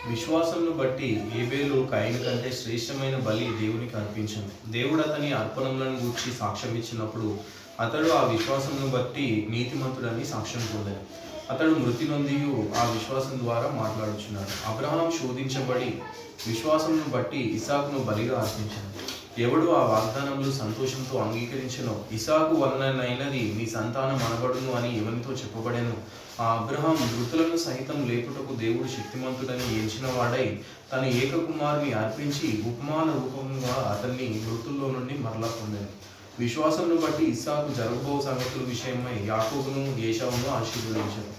విశ్వాసమును బట్టి హేబేలు కయీను కంటే శ్రేష్టమైన బలి దేవునికి అర్పించెను. దేవుడు అతని అర్పణములను గూర్చి సాక్ష్యం ఇచ్చినప్పుడు అతడు ఆ విశ్వాసమును బట్టి నీతిమంతుడని సాక్ష్యం పొందాడు. అతడు మృతి నొందియు ఆ విశ్వాసం ద్వారా మాట్లాడుచున్నాడు. అబ్రహాం శోధించబడి విశ్వాసమును బట్టి ఇసాకును బలిగా అర్పించాడు. ఎవడు ఆ వాగ్దానములు సంతోషంతో అంగీకరించెనో ఇసాకు వలనైనది నీ సంతానం అనబడును అని ఎవరితో చెప్పబడెను. ఆ అబ్రహాం మృతులను సహితం లేపుటకు దేవుడు శక్తిమంతుడని ఎంచిన వాడై తన ఏకకుమారుని అర్పించి ఉపమాన రూపంగా అతన్ని మృతుల్లో నుండి మరలా పొందాడు. విశ్వాసమును బట్టి ఇస్సాకు జరగబో సంగతుల విషయమై యాకోబును ఏశావును ఆశీర్వదించాడు.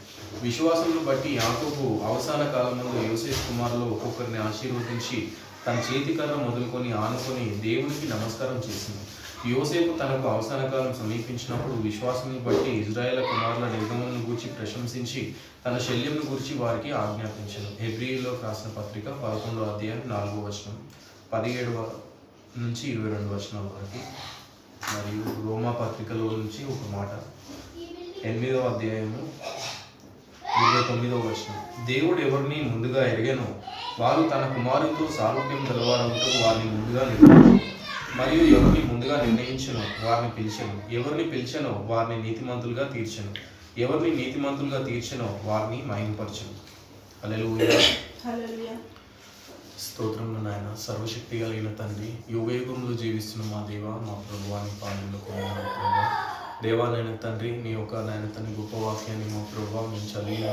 విశ్వాసమును బట్టి యాకోబు అవసాన కాలంలో యోసేపు కుమారులో ఒక్కొక్కరిని ఆశీర్వదించి తన చేతికర్ర మొదలుకొని ఆనుకొని దేవునికి నమస్కారం చేసింది. యోసేపు తనకు అవసాన కాలం సమీపించినప్పుడు విశ్వాసమును బట్టి ఇజ్రాయేల్ కుమారుల నిర్గమనను గూర్చి ప్రశంసించి తన శల్యంను గూర్చి వారికి ఆజ్ఞాపించాడు. హెబ్రీయులకు రాసిన పత్రిక 11వ అధ్యాయం 4వ వచనం 17 నుంచి 22 వచనాల వరకు, మరియు రోమా పత్రికలో నుంచి ఒక మాట 8వ అధ్యాయము 29వ వచనం. దేవుడు ఎవరిని ముందుగా ఎరిగానో వారు తన కుమారునితో సారూప్యం గలవారంటూ వారిని ముందుగా నిర్ణయించారు. మరియు ఎవరిని ముందుగా నిర్ణయించనో వారిని పిలిచెను. ఎవరిని పిలిచెనో వారిని నీతిమంతులుగా తీర్చెను. ఎవరిని నీతిమంతులుగా తీర్చెనో వారిని మహిమపరచెను. హల్లెలూయా. స్తోత్రములు నాయన. సర్వశక్తి కలిగిన తండ్రి, యుగయుగంలో జీవిస్తున్న మా దేవ, మా ప్రభువాని పాలనలో కొనసాగుతున్నా దేవానైన తండ్రి, నీ యొక్క నాయన తండ్రి గొప్ప వాక్యాన్ని మా ప్రభావం మేము చదివినా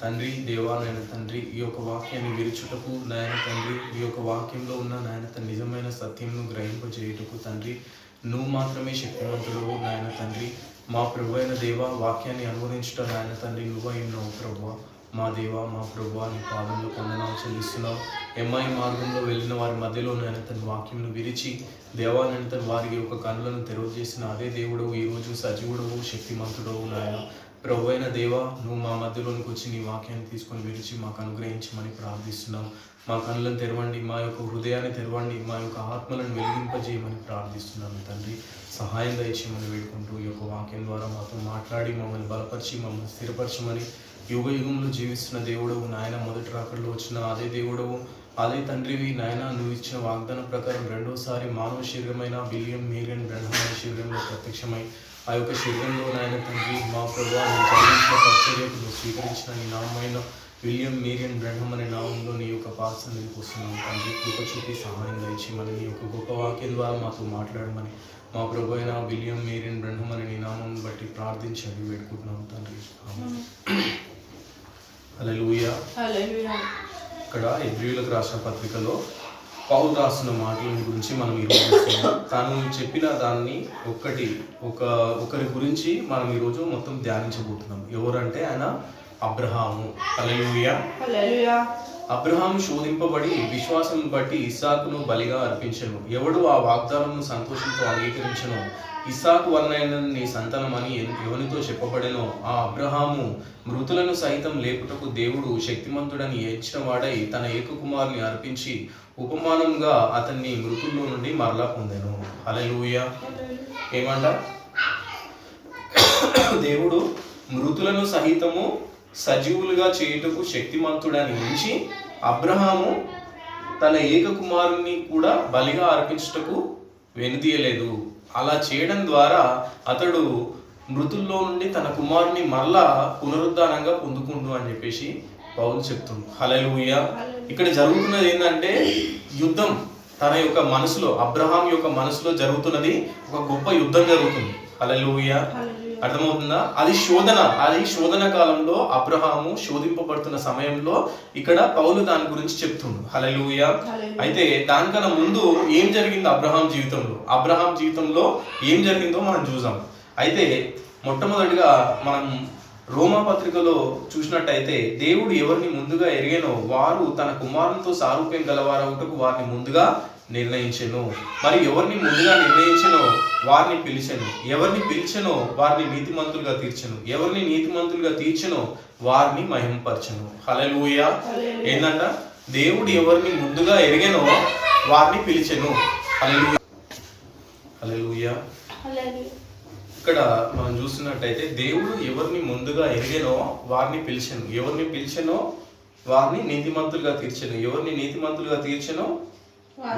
తండ్రి, దేవానైన తండ్రి ఈ యొక్క వాక్యాన్ని విరుచుటకు నాయన తండ్రి, ఈ యొక్క వాక్యంలో ఉన్న నాయన తండ్రి నిజమైన సత్యంను గ్రహింపజేయుటకు తండ్రి నువ్వు మాత్రమే శక్తివంతుడు నాయన తండ్రి. మా ప్రభు అయిన దేవ, వాక్యాన్ని అనువదించుట నాయన తండ్రి నువ్వు ఉన్నావు ప్రభువా. మా దేవ, మా ప్రభువా, నీ పాదంలో కొందనాలు చెల్లిస్తున్నావు. ఎంఐ మార్గంలో వెళ్ళిన వారి మధ్యలో నాయన తన వాక్యంను విరిచి దేవాలైన తన వారికి యొక్క కన్నులను తెరవ చేసిన అదే దేవుడు ఈరోజు సజీవుడవు శక్తిమంతుడవు నాయన. ప్రభు అయిన దేవ, నువ్వు మా మధ్యలోనికి వచ్చి నీ వాక్యాన్ని తీసుకొని విరిచి మాకు అనుగ్రహించమని ప్రార్థిస్తున్నాం. మా కన్నులను తెరవండి, మా యొక్క హృదయాన్ని తెరవండి, మా యొక్క ఆత్మలను వెలిగింపజేయమని ప్రార్థిస్తున్నాను తండ్రి. సహాయం దయచేయమని వేడుకుంటూ ఈ యొక్క వాక్యం ద్వారా మాతో మాట్లాడి మమ్మల్ని బలపరిచి మమ్మల్ని స్థిరపరచమని, యుగ యుగంలో జీవిస్తున్న దేవుడవు నాయన, మొదటి రాకడలో వచ్చిన అదే దేవుడవు అదే తండ్రివి నాయన. నువ్వు ఇచ్చిన వాగ్దానం ప్రకారం రెండోసారి మానవ శరీరమైన విలియం మేరియన్ బ్రహ్మమైన శరీరంలో ప్రత్యక్షమై ఆ యొక్క శరీరంలో నాయన తండ్రి మా ప్రభువాన్ని జరిగించిన పరిచర్యకు స్వీకరించిన నీ నామైన విలియం మేరియన్ బ్రహ్మం అనే నామంలో నీ యొక్క పార్సన్నిధికి వస్తున్నాం తండ్రి. కృప చూపి సహాయం దయచేయమని, నీ యొక్క గొప్ప వాక్యం ద్వారా మాతో మాట్లాడమని మా ప్రభు అయిన విలియం మేరియన్ బ్రహ్మం అనే నీ నామం బట్టి ప్రార్థించండి వేడుకుంటున్నాం తండ్రి. హల్లెలూయా. ఇక్కడ హెబ్రీయులకు రాసిన పత్రికలో పౌలు రాసిన మాటల గురించి మనం ఈరోజు చూస్తున్నాం. తాను చెప్పిన దాన్ని ఒకరి గురించి మనం ఈరోజు మొత్తం ధ్యానించబోతున్నాం. ఎవరంటే ఆయన అబ్రహాము. హల్లెలూయా. అబ్రహాము శోధింపబడి విశ్వాసం బట్టి ఇస్సాకును బలిగా అర్పించెను. ఎవడు ఆ వాగ్దానమును సంతోషంతో అంగీకరించెనో ఇస్సాకు వలనైన నీ సంతానం అని ఎవరితో చెప్పబడెనో ఆ అబ్రహాము మృతులను సైతం లేపుటకు దేవుడు శక్తిమంతుడని ఎంచిన వాడై తన ఏకకుమారుని అర్పించి ఉపమానంగా అతన్ని మృతుల్లో నుండి మరలా పొందెను. హల్లెలూయా. ఏమంట? దేవుడు మృతులను సహితము సజీవులుగా చేయుటకు శక్తిమంతుడని ఎంచి అబ్రహాము తన ఏకకుమారుని కూడా బలిగా అర్పించుటకు వెనుదీయలేదు. అలా చేయడం ద్వారా అతడు మృతుల్లో నుండి తన కుమారుని మరలా పునరుద్ధానంగా పొందుకుండు అని చెప్పేసి పౌలు చెప్తుంది. హల్లెలూయా. ఇక్కడ జరుగుతున్నది ఏంటంటే యుద్ధం. తన యొక్క మనసులో, అబ్రహాం యొక్క మనసులో జరుగుతున్నది ఒక గొప్ప యుద్ధం జరుగుతుంది. హల్లెలూయా. అర్థమవుతుందా? అది శోధన కాలంలో అబ్రహాము శోధింపబడుతున్న సమయంలో ఇక్కడ పౌలు దాని గురించి చెప్తుండు. హల్లెలూయా. అయితే దానికన్నా ముందు ఏం జరిగింది అబ్రహాం జీవితంలో ఏం జరిగిందో మనం చూసాం. అయితే మొట్టమొదటిగా మనం రోమా పత్రికలో చూసినట్టయితే దేవుడు ఎవరిని ముందుగా ఎరిగానో వారు తన కుమారునితో సారూప్యం గలవారవుటకు వారిని ముందుగా నిర్ణయించెను. మరి ఎవరిని ముందుగా నిర్ణయించెనో వారిని పిలిచెను. ఎవరిని పిలిచెనో వారిని నీతిమంతులుగా తీర్చెను. ఎవరిని నీతిమంతులుగా తీర్చెనో వారిని మహిమపరచెను. హల్లెలూయా. ఏంటంట? దేవుడు ఎవరిని ముందుగా ఎరిగానో వారిని పిలిచెను. హల్లెలూయా. ఇక్కడ మనం చూస్తున్నట్టయితే దేవుడు ఎవరిని ముందుగా ఎరిగానో వారిని పిలిచెను. ఎవరిని పిలిచెనో వారిని నీతిమంతులుగా తీర్చెను. ఎవరిని నీతిమంతులుగా తీర్చెనో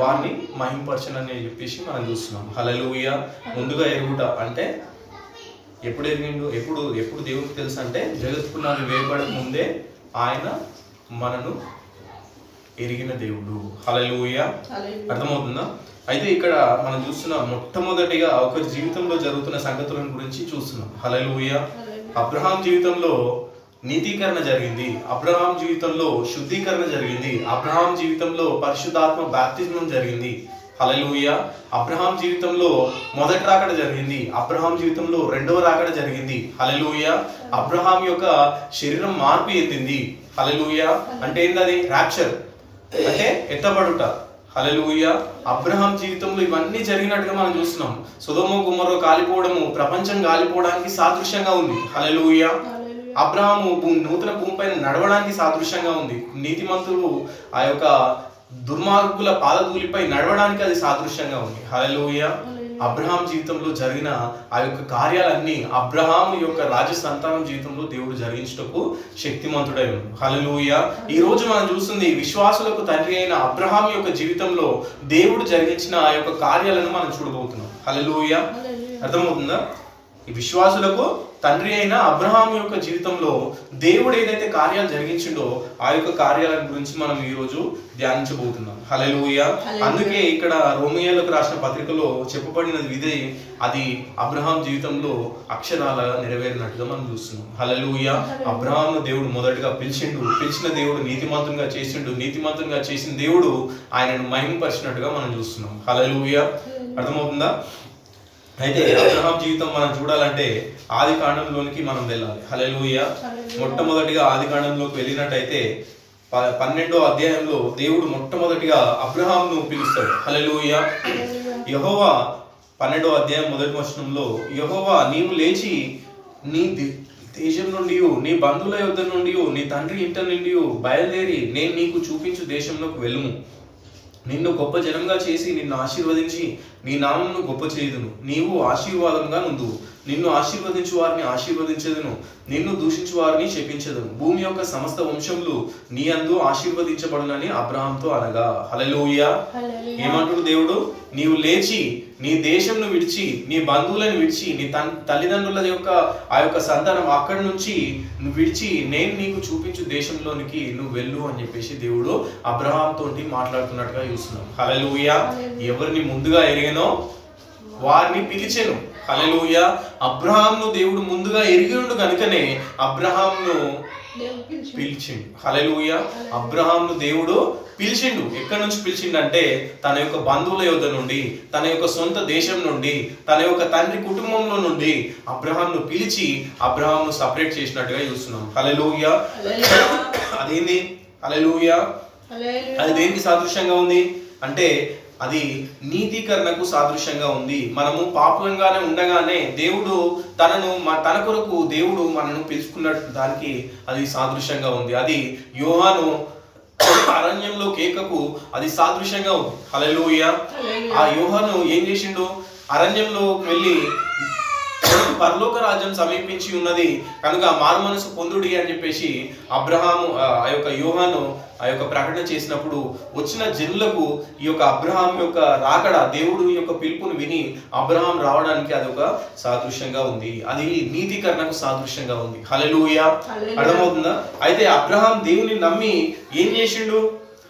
వారిని మహింపరచనని చెప్పేసి మనం చూస్తున్నాం. హల్లెలూయా. ముందుగా ఎరుగుట అంటే ఎప్పుడు ఎరిగిండు, ఎప్పుడు దేవునికి తెలుసు అంటే జగత్పునాది వేయబడక ముందే ఆయన మనను ఎరిగిన దేవుడు. హల్లెలూయా. అర్థమవుతుందా? అయితే ఇక్కడ మనం చూస్తున్నాం, మొట్టమొదటిగా ఒకరి జీవితంలో జరుగుతున్న సంగతులను గురించి చూస్తున్నాం. హల్లెలూయా. అబ్రహాం జీవితంలో నీతీకరణ జరిగింది, అబ్రహాం జీవితంలో శుద్ధీకరణ జరిగింది, అబ్రహాం జీవితంలో పరిశుద్ధాత్మ బాప్తిజం జరిగింది. హల్లెలూయా. అబ్రహాం జీవితంలో మొదటి రాకడ జరిగింది, అబ్రహాం జీవితంలో రెండవ రాకడ జరిగింది. హల్లెలూయా. అబ్రహాం యొక్క శరీరం మార్పు చెందింది. హల్లెలూయా. అంటే ఏంటది? రాప్చర్ అంటే ఎత్తబడుట. హల్లెలూయా. అబ్రహాం జీవితంలో ఇవన్నీ జరిగినట్టుగా మనం చూస్తున్నాం. సొదొమ గొమొర్రా కాలిపోవడము ప్రపంచం కాలిపోవడానికి సాదృశ్యంగా ఉంది. హల్లెలూయా. అబ్రహాము నూతన భూమిపైన నడవడానికి సాదృశ్యంగా ఉంది. నీతిమంతులు ఆ యొక్క దుర్మార్గుల పాదధూళిపై నడవడానికి అది సాదృశ్యంగా ఉంది. హల్లెలూయా. అబ్రహాం జీవితంలో జరిగిన ఆ యొక్క కార్యాలన్నీ అబ్రహాము యొక్క రాజ సంతానం జీవితంలో దేవుడు జరిగించటకు శక్తిమంతుడై ఉన్నాడు. హల్లెలూయా. ఈ రోజు మనం చూస్తుంది విశ్వాసులకు తండ్రి అయిన అబ్రహాం యొక్క జీవితంలో దేవుడు జరిగించిన ఆ యొక్క కార్యాలను మనం చూడబోతున్నాం. హల్లెలూయా. అర్థమవుతుందా? ఈ విశ్వాసులకు తండ్రి అయిన అబ్రహాం యొక్క జీవితంలో దేవుడు ఏదైతే కార్యాలు జరిగించిండో ఆ యొక్క కార్యాల గురించి మనం ఈ రోజు ధ్యానించబోతున్నాం. హల్లెలూయా. అందుకే ఇక్కడ రోమియోలకు రాసిన పత్రికలో చెప్పబడినది ఇదే, అది అబ్రహాం జీవితంలో అక్షరాల నెరవేరినట్టుగా మనం చూస్తున్నాం. హల్లెలూయా. అబ్రహాంను దేవుడు మొదటగా పిలిచిన దేవుడు నీతిమంతునిగా చేసిండు, నీతిమంతునిగా చేసిన దేవుడు ఆయనను మహిమపరిచినట్టుగా మనం చూస్తున్నాం. హల్లెలూయా. అర్థమవుతుందా? అయితే అబ్రహాం జీవితం మనం చూడాలంటే ఆది కాండంలోనికి మనం వెళ్ళాలి. హల్లెలూయా. మొట్టమొదటిగా ఆది కాండంలోకి వెళ్ళినట్టయితే 12వ అధ్యాయంలో దేవుడు మొట్టమొదటిగా అబ్రహాంను పిలుస్తాడు. హల్లెలూయా. యెహోవా 12వ అధ్యాయం మొదటి వచనంలో, యెహోవా నీవు లేచి నీ దేశం నుండి, నీ బంధువుల యొద్ద నుండి, నీ తండ్రి ఇంట నుండి బయలుదేరి నేను నీకు చూపించు దేశంలోకి వెళ్ళుము. నిన్ను గొప్ప జనంగా చేసి నిన్ను ఆశీర్వదించి నీ నామమును గొప్ప చేయుదును. నీవు ఆశీర్వాదంగా నుండువు. నిన్ను ఆశీర్వదించు వారిని ఆశీర్వదించెదను, నిన్ను దూషించు వారిని శపించెదను. భూమి యొక్క సమస్త వంశములు నీ యందు ఆశీర్వదించబడునని అబ్రహాంతో అనగా. హల్లెలూయా. ఏమంటుడు దేవుడు? నీవు లేచి నీ దేశంను విడిచి, నీ బంధువులను విడిచి, నీ తల్లిదండ్రుల యొక్క ఆ యొక్క సంతానం అక్కడి నుంచి నువ్వు విడిచి నేను నీకు చూపించు దేశంలోనికి నువ్వు వెళ్ళు అని చెప్పేసి దేవుడు అబ్రహాం తోటి మాట్లాడుతున్నట్టుగా చూస్తున్నాం. హల్లెలూయా. ఎవరిని ముందుగా ఎరిగినో వారిని పిలిచెను. హల్లెలూయా. అబ్రహాంను దేవుడు ముందుగా ఎరిగిండు కనుకనే అబ్రహాంను పిలిచిండు. హల్లెలూయా. అబ్రహాంను దేవుడు పిలిచిండు. ఎక్కడి నుంచి పిలిచిండు అంటే తన యొక్క బంధువుల యొద్ద నుండి, తన యొక్క సొంత దేశం నుండి, తన యొక్క తండ్రి కుటుంబంలో నుండి అబ్రహాంను పిలిచి అబ్రహాంను సపరేట్ చేసినట్టుగా చూస్తున్నాం. హల్లెలూయా. అదేంది? హల్లెలూయా. అది దేనికి సాదృశ్యంగా ఉంది అంటే అది నీతీకరణకు సాదృశ్యంగా ఉంది. మనము పాపులంగానే ఉండగానే దేవుడు తన కొరకు దేవుడు మనను పిలుచుకున్నట్టు దానికి అది సాదృశ్యంగా ఉంది. అది యోహాను అరణ్యంలో కేకకు అది సాదృశ్యంగా ఉంది. హల్లెలూయా. ఆ యోహాను ఏం చేసిండు? అరణ్యంలో వెళ్ళి పరలోక రాజ్యం సమీపించి ఉన్నది కనుక మారు మనసు పొందుడి అని చెప్పేసి అబ్రహాము ఆ యొక్క యోహాను ఆ యొక్క ప్రకటన చేసినప్పుడు వచ్చిన జనులకు ఈ యొక్క అబ్రహాం యొక్క రాకడ, దేవుడు యొక్క పిలుపును విని అబ్రహాం రావడానికి అది ఒక సాదృశ్యంగా ఉంది. అది నీతీకరణకు సాదృశ్యంగా ఉంది. హల్లెలూయా. అర్థమవుతుందా? అయితే అబ్రహాం దేవుని నమ్మి ఏం చేసిండు?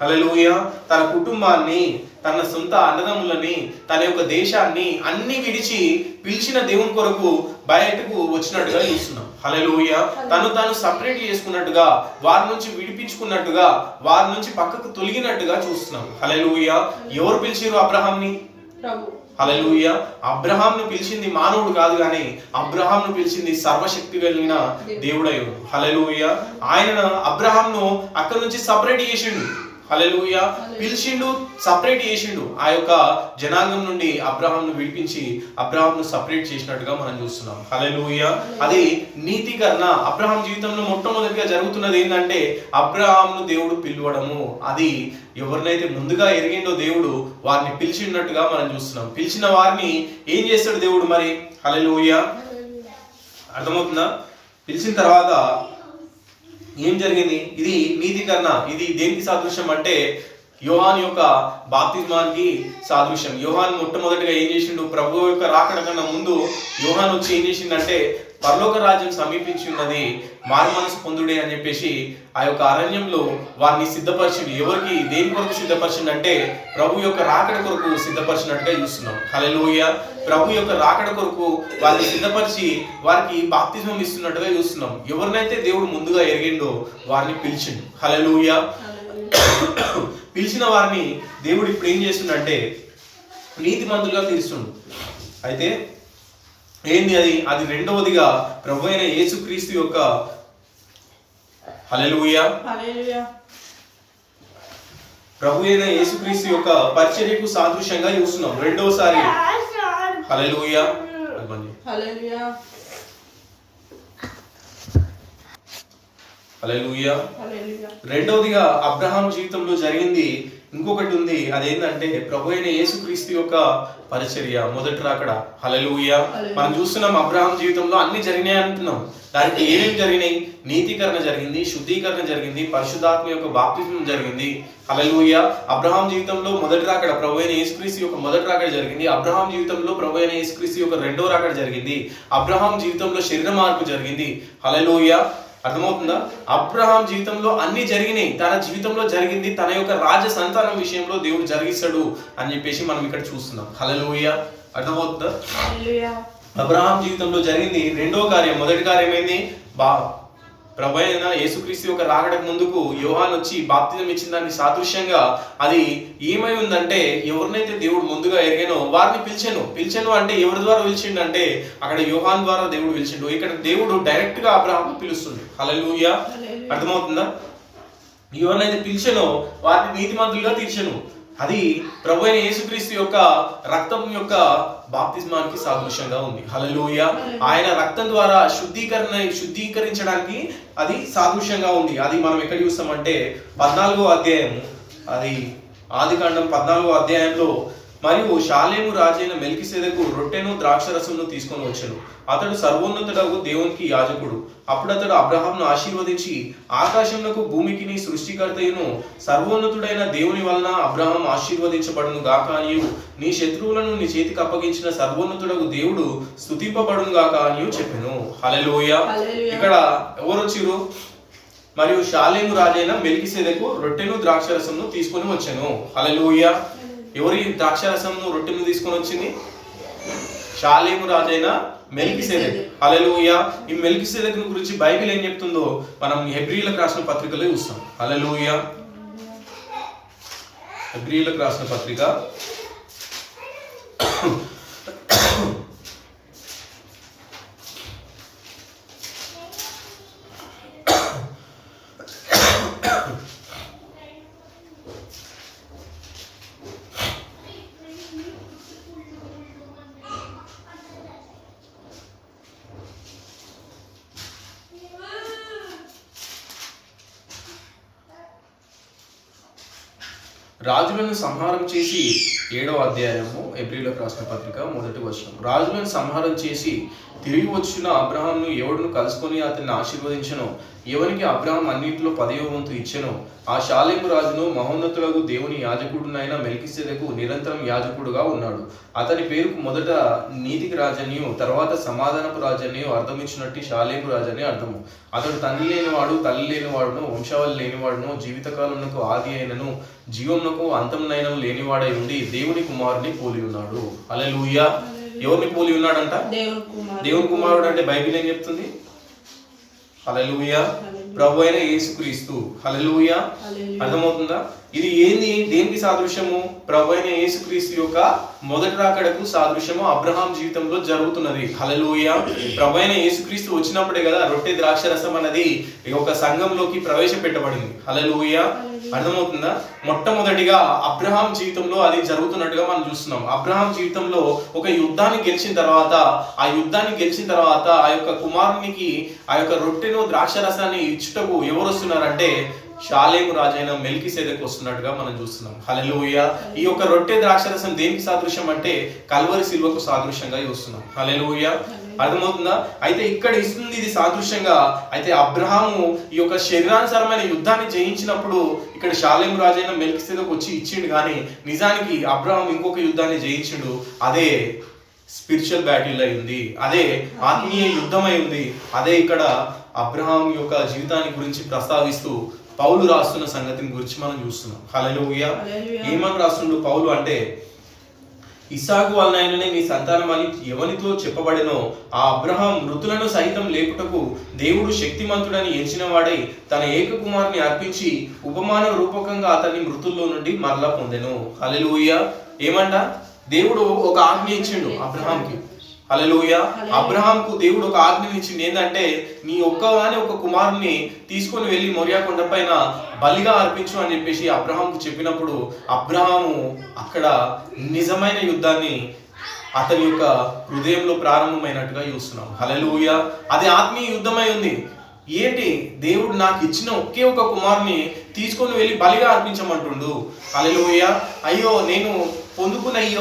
హల్లెలూయా. తన కుటుంబాన్ని, తన సొంత అన్నదమ్ములని, తన యొక్క దేశాన్ని అన్ని విడిచి పిలిచిన దేవుని కొరకు బయటకు వచ్చినట్టుగా చూస్తున్నాం. హల్లెలూయా. తాను సపరేట్ చేసుకున్నట్టుగా, వారి నుంచి విడిపించుకున్నట్టుగా, వారి నుంచి పక్కకు తొలగినట్టుగా చూస్తున్నాం. హల్లెలూయా. ఎవరు పిలిచిరు అబ్రహాంని? హల్లెలూయా. అబ్రహాంను పిలిచింది మానవుడు కాదు కానీ అబ్రహాంను పిలిచింది సర్వశక్తి కలిగిన దేవుడయ్యాడు. హల్లెలూయా. ఆయన అబ్రహాంను అక్కడి నుంచి సపరేట్ చేసిండు. హల్లెలూయా. పిలిచిండు, సపరేట్ చేసిండు. ఆ యొక్క జనాంగం నుండి అబ్రహాంను విడిపించి అబ్రహాంను సపరేట్ చేసినట్టుగా మనం చూస్తున్నాం. హల్లెలూయా. అది నీతీకరణ. అబ్రహాం జీవితంలో మొట్టమొదటిగా జరుగుతున్నది ఏంటంటే అబ్రహాంను దేవుడు పిలవడము. అది ఎవరినైతే ముందుగా ఎరిగిండో దేవుడు వారిని పిలిచినట్టుగా మనం చూస్తున్నాం. పిలిచిన వారిని ఏం చేస్తాడు దేవుడు మరి? హల్లెలూయా. అర్థమవుతుందా? పిలిచిన తర్వాత ఏం జరిగింది? ఇది నీతికరణ. ఇది దేనికి సాదృశ్యం అంటే యోహాను యొక్క బాప్తిస్మానికి సాదృశ్యం. యోహాను మొట్టమొదటిగా ఏం చేసిండు? ప్రభు యొక్క రాకడ కన్నా ముందు యోహాను వచ్చి ఏం చేసిండంటే పరలోక రాజ్యం సమీపించి ఉన్నది, మారు మనసు పొందుడే అని చెప్పేసి ఆ యొక్క అరణ్యంలో వారిని సిద్ధపరిచింది. ఎవరికి, దేని కొరకు సిద్ధపరిచింది అంటే ప్రభు యొక్క రాకడ కొరకు సిద్ధపరిచినట్టుగా చూస్తున్నాం. హల్లెలూయా. ప్రభు యొక్క రాకడ కొరకు వారిని సిద్ధపరిచి వారికి బాప్తిజం ఇస్తున్నట్టుగా చూస్తున్నాం. ఎవరినైతే దేవుడు ముందుగా ఎరిగిండో వారిని పిలిచిండు. హల్లెలూయా. పిలిచిన వారిని దేవుడు ఇప్పుడు ఏం చేస్తుండంటే నీతిమంతులుగా తీరుస్తుండు. అయితే ఏంది అది? అది రెండవదిగా ప్రభు అయిన యేసుక్రీస్తు యొక్క హల్లెలూయా ప్రభు అయిన యేసుక్రీస్తు యొక్క పరిచర్యకు సాదృశ్యంగా చూస్తున్నాం. రెండవసారి హల్లెలూయా హల్లెలూయా హల్లెలూయా. రెండవదిగా అబ్రహాం జీవితంలో జరిగింది ఇంకొకటి ఉంది. అదేంటంటే ప్రభు అయిన యేసుక్రీస్తు యొక్క పరిచర్య, మొదటి రాకడ. హల్లెలూయా. మనం చూస్తున్నాం అబ్రహాం జీవితంలో అన్ని జరిగినాయి అంటున్నాం. దానికి ఏమేమి జరిగినాయి? నీతీకరణ జరిగింది, శుద్ధీకరణ జరిగింది, పరిశుద్ధాత్మ యొక్క బాప్తిజం జరిగింది. హల్లెలూయా. అబ్రహాం జీవితంలో మొదటి రాకడ ప్రభు అయిన యేసుక్రీస్తు యొక్క మొదటి రాకడ జరిగింది. అబ్రహాం జీవితంలో ప్రభు అయిన యేసుక్రీస్తు యొక్క రెండవ రాకడ జరిగింది. అబ్రహాం జీవితంలో శరీర మార్పు జరిగింది. హల్లెలూయా. అర్థమవుతుందా? అబ్రహాం జీవితంలో అన్ని జరిగినాయి. తన జీవితంలో జరిగింది తన యొక్క రాజ సంతానం విషయంలో దేవుడు జరిగిస్తాడు అని చెప్పేసి మనం ఇక్కడ చూస్తున్నాం. హల్లెలూయా. అర్థమవుతుందా? అబ్రహాం జీవితంలో జరిగింది రెండో కార్యం. మొదటి కార్యం ఏంది? ప్రభు అయిన యేసుక్రీస్తు యొక్క రాకడకు ముందుకు యోహాను వచ్చి బాప్తిజం ఇచ్చిన దానికి సాదృశ్యంగా అది ఏమై ఉందంటే ఎవరినైతే దేవుడు ముందుగా ఎరిగానో వారిని పిలిచాను అంటే ఎవరి ద్వారా పిలిచిండు అంటే అక్కడ యోహాను ద్వారా దేవుడు పిలిచిండు. ఇక్కడ దేవుడు డైరెక్ట్ గా అబ్రహాము పిలుస్తుంది. హల్లెలూయా. అర్థమవుతుందా? ఎవరినైతే పిలిచానో వారిని నీతిమంతులుగా తీర్చను. అది ప్రభు అయిన యేసుక్రీస్తు యొక్క రక్తం యొక్క బాప్తిస్మానికి సాదృశ్యంగా ఉంది. హల్లెలూయా. ఆయన రక్తం ద్వారా శుద్ధీకరించడానికి అది సాదృశ్యంగా ఉంది. అది మనం ఎక్కడ చూస్తామంటే 14వ అధ్యాయం, అది ఆదికాండం 14వ అధ్యాయంలో, మరియు షాలేము రాజైన మెల్కీసెదెకు రొట్టెను ద్రాక్షరసమును తీసుకొని వచ్చెను. అతడు సర్వోన్నతుడగు దేవునికి యాజకుడు. అప్పుడు అతడు అబ్రహామును ఆశీర్వదించి ఆకాశమునకు భూమికిని సృష్టికర్తయును సర్వోన్నతుడైన దేవుని వలన అబ్రహాం ఆశీర్వదించబడును గాక అనియు, నీ శత్రువులను నీ చేతికి అప్పగించిన సర్వోన్నతుడగు దేవుడు స్తుతింపబడును గాక అనియు చెప్పెను. హల్లెలూయా. ఇక్కడ ఎవరు వచ్చిరు? మరియు షాలేము రాజైన మెల్కీసెదెకు రొట్టెను ద్రాక్షరసమును తీసుకొని వచ్చెను. హల్లెలూయా. ఎవరి ద్రాక్షరసమును రొట్టెను తీసుకొని వచ్చింది? షాలేము రాజైన మెల్కీసెదెకు. హల్లెలూయా. ఈ మెల్కీసెదెకు గురించి బైబిల్ ఏం చెప్తుందో మనం హెబ్రీయులకు రాసిన పత్రికలో చూస్తాం. హల్లెలూయా. హెబ్రీయులకు రాసిన పత్రిక రాజులను సంహారం చేసి 7వ అధ్యాయము హెబ్రీయులకు రాసిన పత్రిక 1వ వచనం. రాజులను సంహారం చేసి తిరిగి వచ్చిన అబ్రహామును ఎవడును కలుసుకొని అతన్ని ఆశీర్వదించెనో, ఎవరికి అబ్రహాం అన్నింటిలో 10వ వంతు ఇచ్చెనో, ఆ షాలేము రాజును మహోన్నతులకు దేవుని యాజకుడునైన మెల్కీసెదెకు నిరంతరం యాజకుడుగా ఉన్నాడు. అతని పేరుకు మొదట నీతికి రాజనియు తర్వాత సమాధానపు రాజనియు అర్థమిచ్చినట్టు షాలేము రాజని అర్థము. అతడు తండ్రి లేనివాడు, తల్లి లేనివాడును, వంశావళి లేనివాడును, జీవితకాలమునకు ఆది అయినను జీవమునకు అంతమునైనను లేనివాడై ఉండి దేవుని కుమారుని పోలి ఉన్నాడు. హల్లెలూయా. ఎవరిని పోలి ఉన్నాడంట? దేవుని కుమారుడు. అంటే బైబిల్ ఏం చెప్తుంది? హల్లెలూయా. ప్రభు అయిన యేసుక్రీస్తు. హల్లెలూయా. అర్థమవుతుందా? ఇది ఏంది? దేనికి సాదృశ్యము? ప్రభు అయిన యేసుక్రీస్తు యొక్క మొదటి రాకడకు సాదృశ్యము అబ్రహాం జీవితంలో జరుగుతున్నది. హల్లెలూయా. ప్రభు అయిన యేసుక్రీస్తు వచ్చినప్పుడే కదా రొట్టె ద్రాక్షరసం అన్నది ఒక సంఘంలోకి ప్రవేశపెట్టబడింది. హల్లెలూయా. అర్థమవుతుందా? మొట్టమొదటిగా అబ్రహాం జీవితంలో అది జరుగుతున్నట్టుగా మనం చూస్తున్నాం. అబ్రహాం జీవితంలో ఒక యుద్ధాన్ని గెలిచిన తర్వాత ఆ యొక్క కుమారునికి ఆ యొక్క రొట్టెను ద్రాక్షరసాన్ని ఇచ్చుటకు ఎవరు వస్తున్నారంటే షాలేము రాజైన మెల్కీసెదెకు వస్తున్నట్టుగా మనం చూస్తున్నాం. హల్లెలూయా. ఈ యొక్క రొట్టె ద్రాక్షరసం దేనికి సాదృశ్యం అంటే కల్వరి శిలువకు సాదృశ్యంగా చూస్తున్నాం. హల్లెలూయా. అర్థమవుతుందా? అయితే ఇక్కడ ఇస్తుంది ఇది సాదృశ్యంగా. అయితే అబ్రహాము ఈ యొక్క శరీరానుసారమైన యుద్ధాన్ని జయించినప్పుడు ఇక్కడ షాలేం రాజైన మెల్కిసెదెకు వచ్చి ఇచ్చిండు, కానీ నిజానికి అబ్రహాం ఇంకొక యుద్ధాన్ని జయించిండు. అదే స్పిరిచువల్ బ్యాటిల్ అయింది, అదే ఆత్మీయ యుద్ధం అయింది. అదే ఇక్కడ అబ్రహాం యొక్క జీవితాన్ని గురించి ప్రస్తావిస్తూ పౌలు రాస్తున్న సంగతిని గురించి మనం చూస్తున్నాం. హల్లెలూయా. ఏమని రాస్తుండు పౌలు అంటే, ఇస్సాకు వలనైననే మీ సంతానమని ఎవనితో చెప్పబడినో ఆ అబ్రహాం మృతులను సహితం లేపుటకు దేవుడు శక్తిమంతుడని ఎంచిన వాడై తన ఏక కుమారుని అర్పించి ఉపమాన రూపకంగా అతన్ని మృతుల్లో నుండి మరలా పొందెను. హల్లెలూయా. ఏమంట? దేవుడు ఒక ఆజ్ఞ ఇచ్చిండు అబ్రహాంకి. హల్లెలూయా. అబ్రహాంకు దేవుడు ఒక ఆజ్ఞని ఇచ్చింది. ఏంటంటే, నీ ఒక కుమారుని తీసుకొని వెళ్ళి మోరియా కొండ పైన బలిగా అర్పించు అని చెప్పేసి అబ్రహాంకు చెప్పినప్పుడు అబ్రహాము అక్కడ నిజమైన యుద్ధాన్ని అతని యొక్క హృదయంలో ప్రారంభమైనట్టుగా చూస్తున్నాం. హల్లెలూయా. అది ఆత్మీయ యుద్ధమై ఉంది. ఏంటి? దేవుడు నాకు ఇచ్చిన ఒకే ఒక కుమారుని తీసుకొని వెళ్ళి బలిగా అర్పించమంటుండు. హల్లెలూయా. అయ్యో, నేను పొందుకున్న ఈ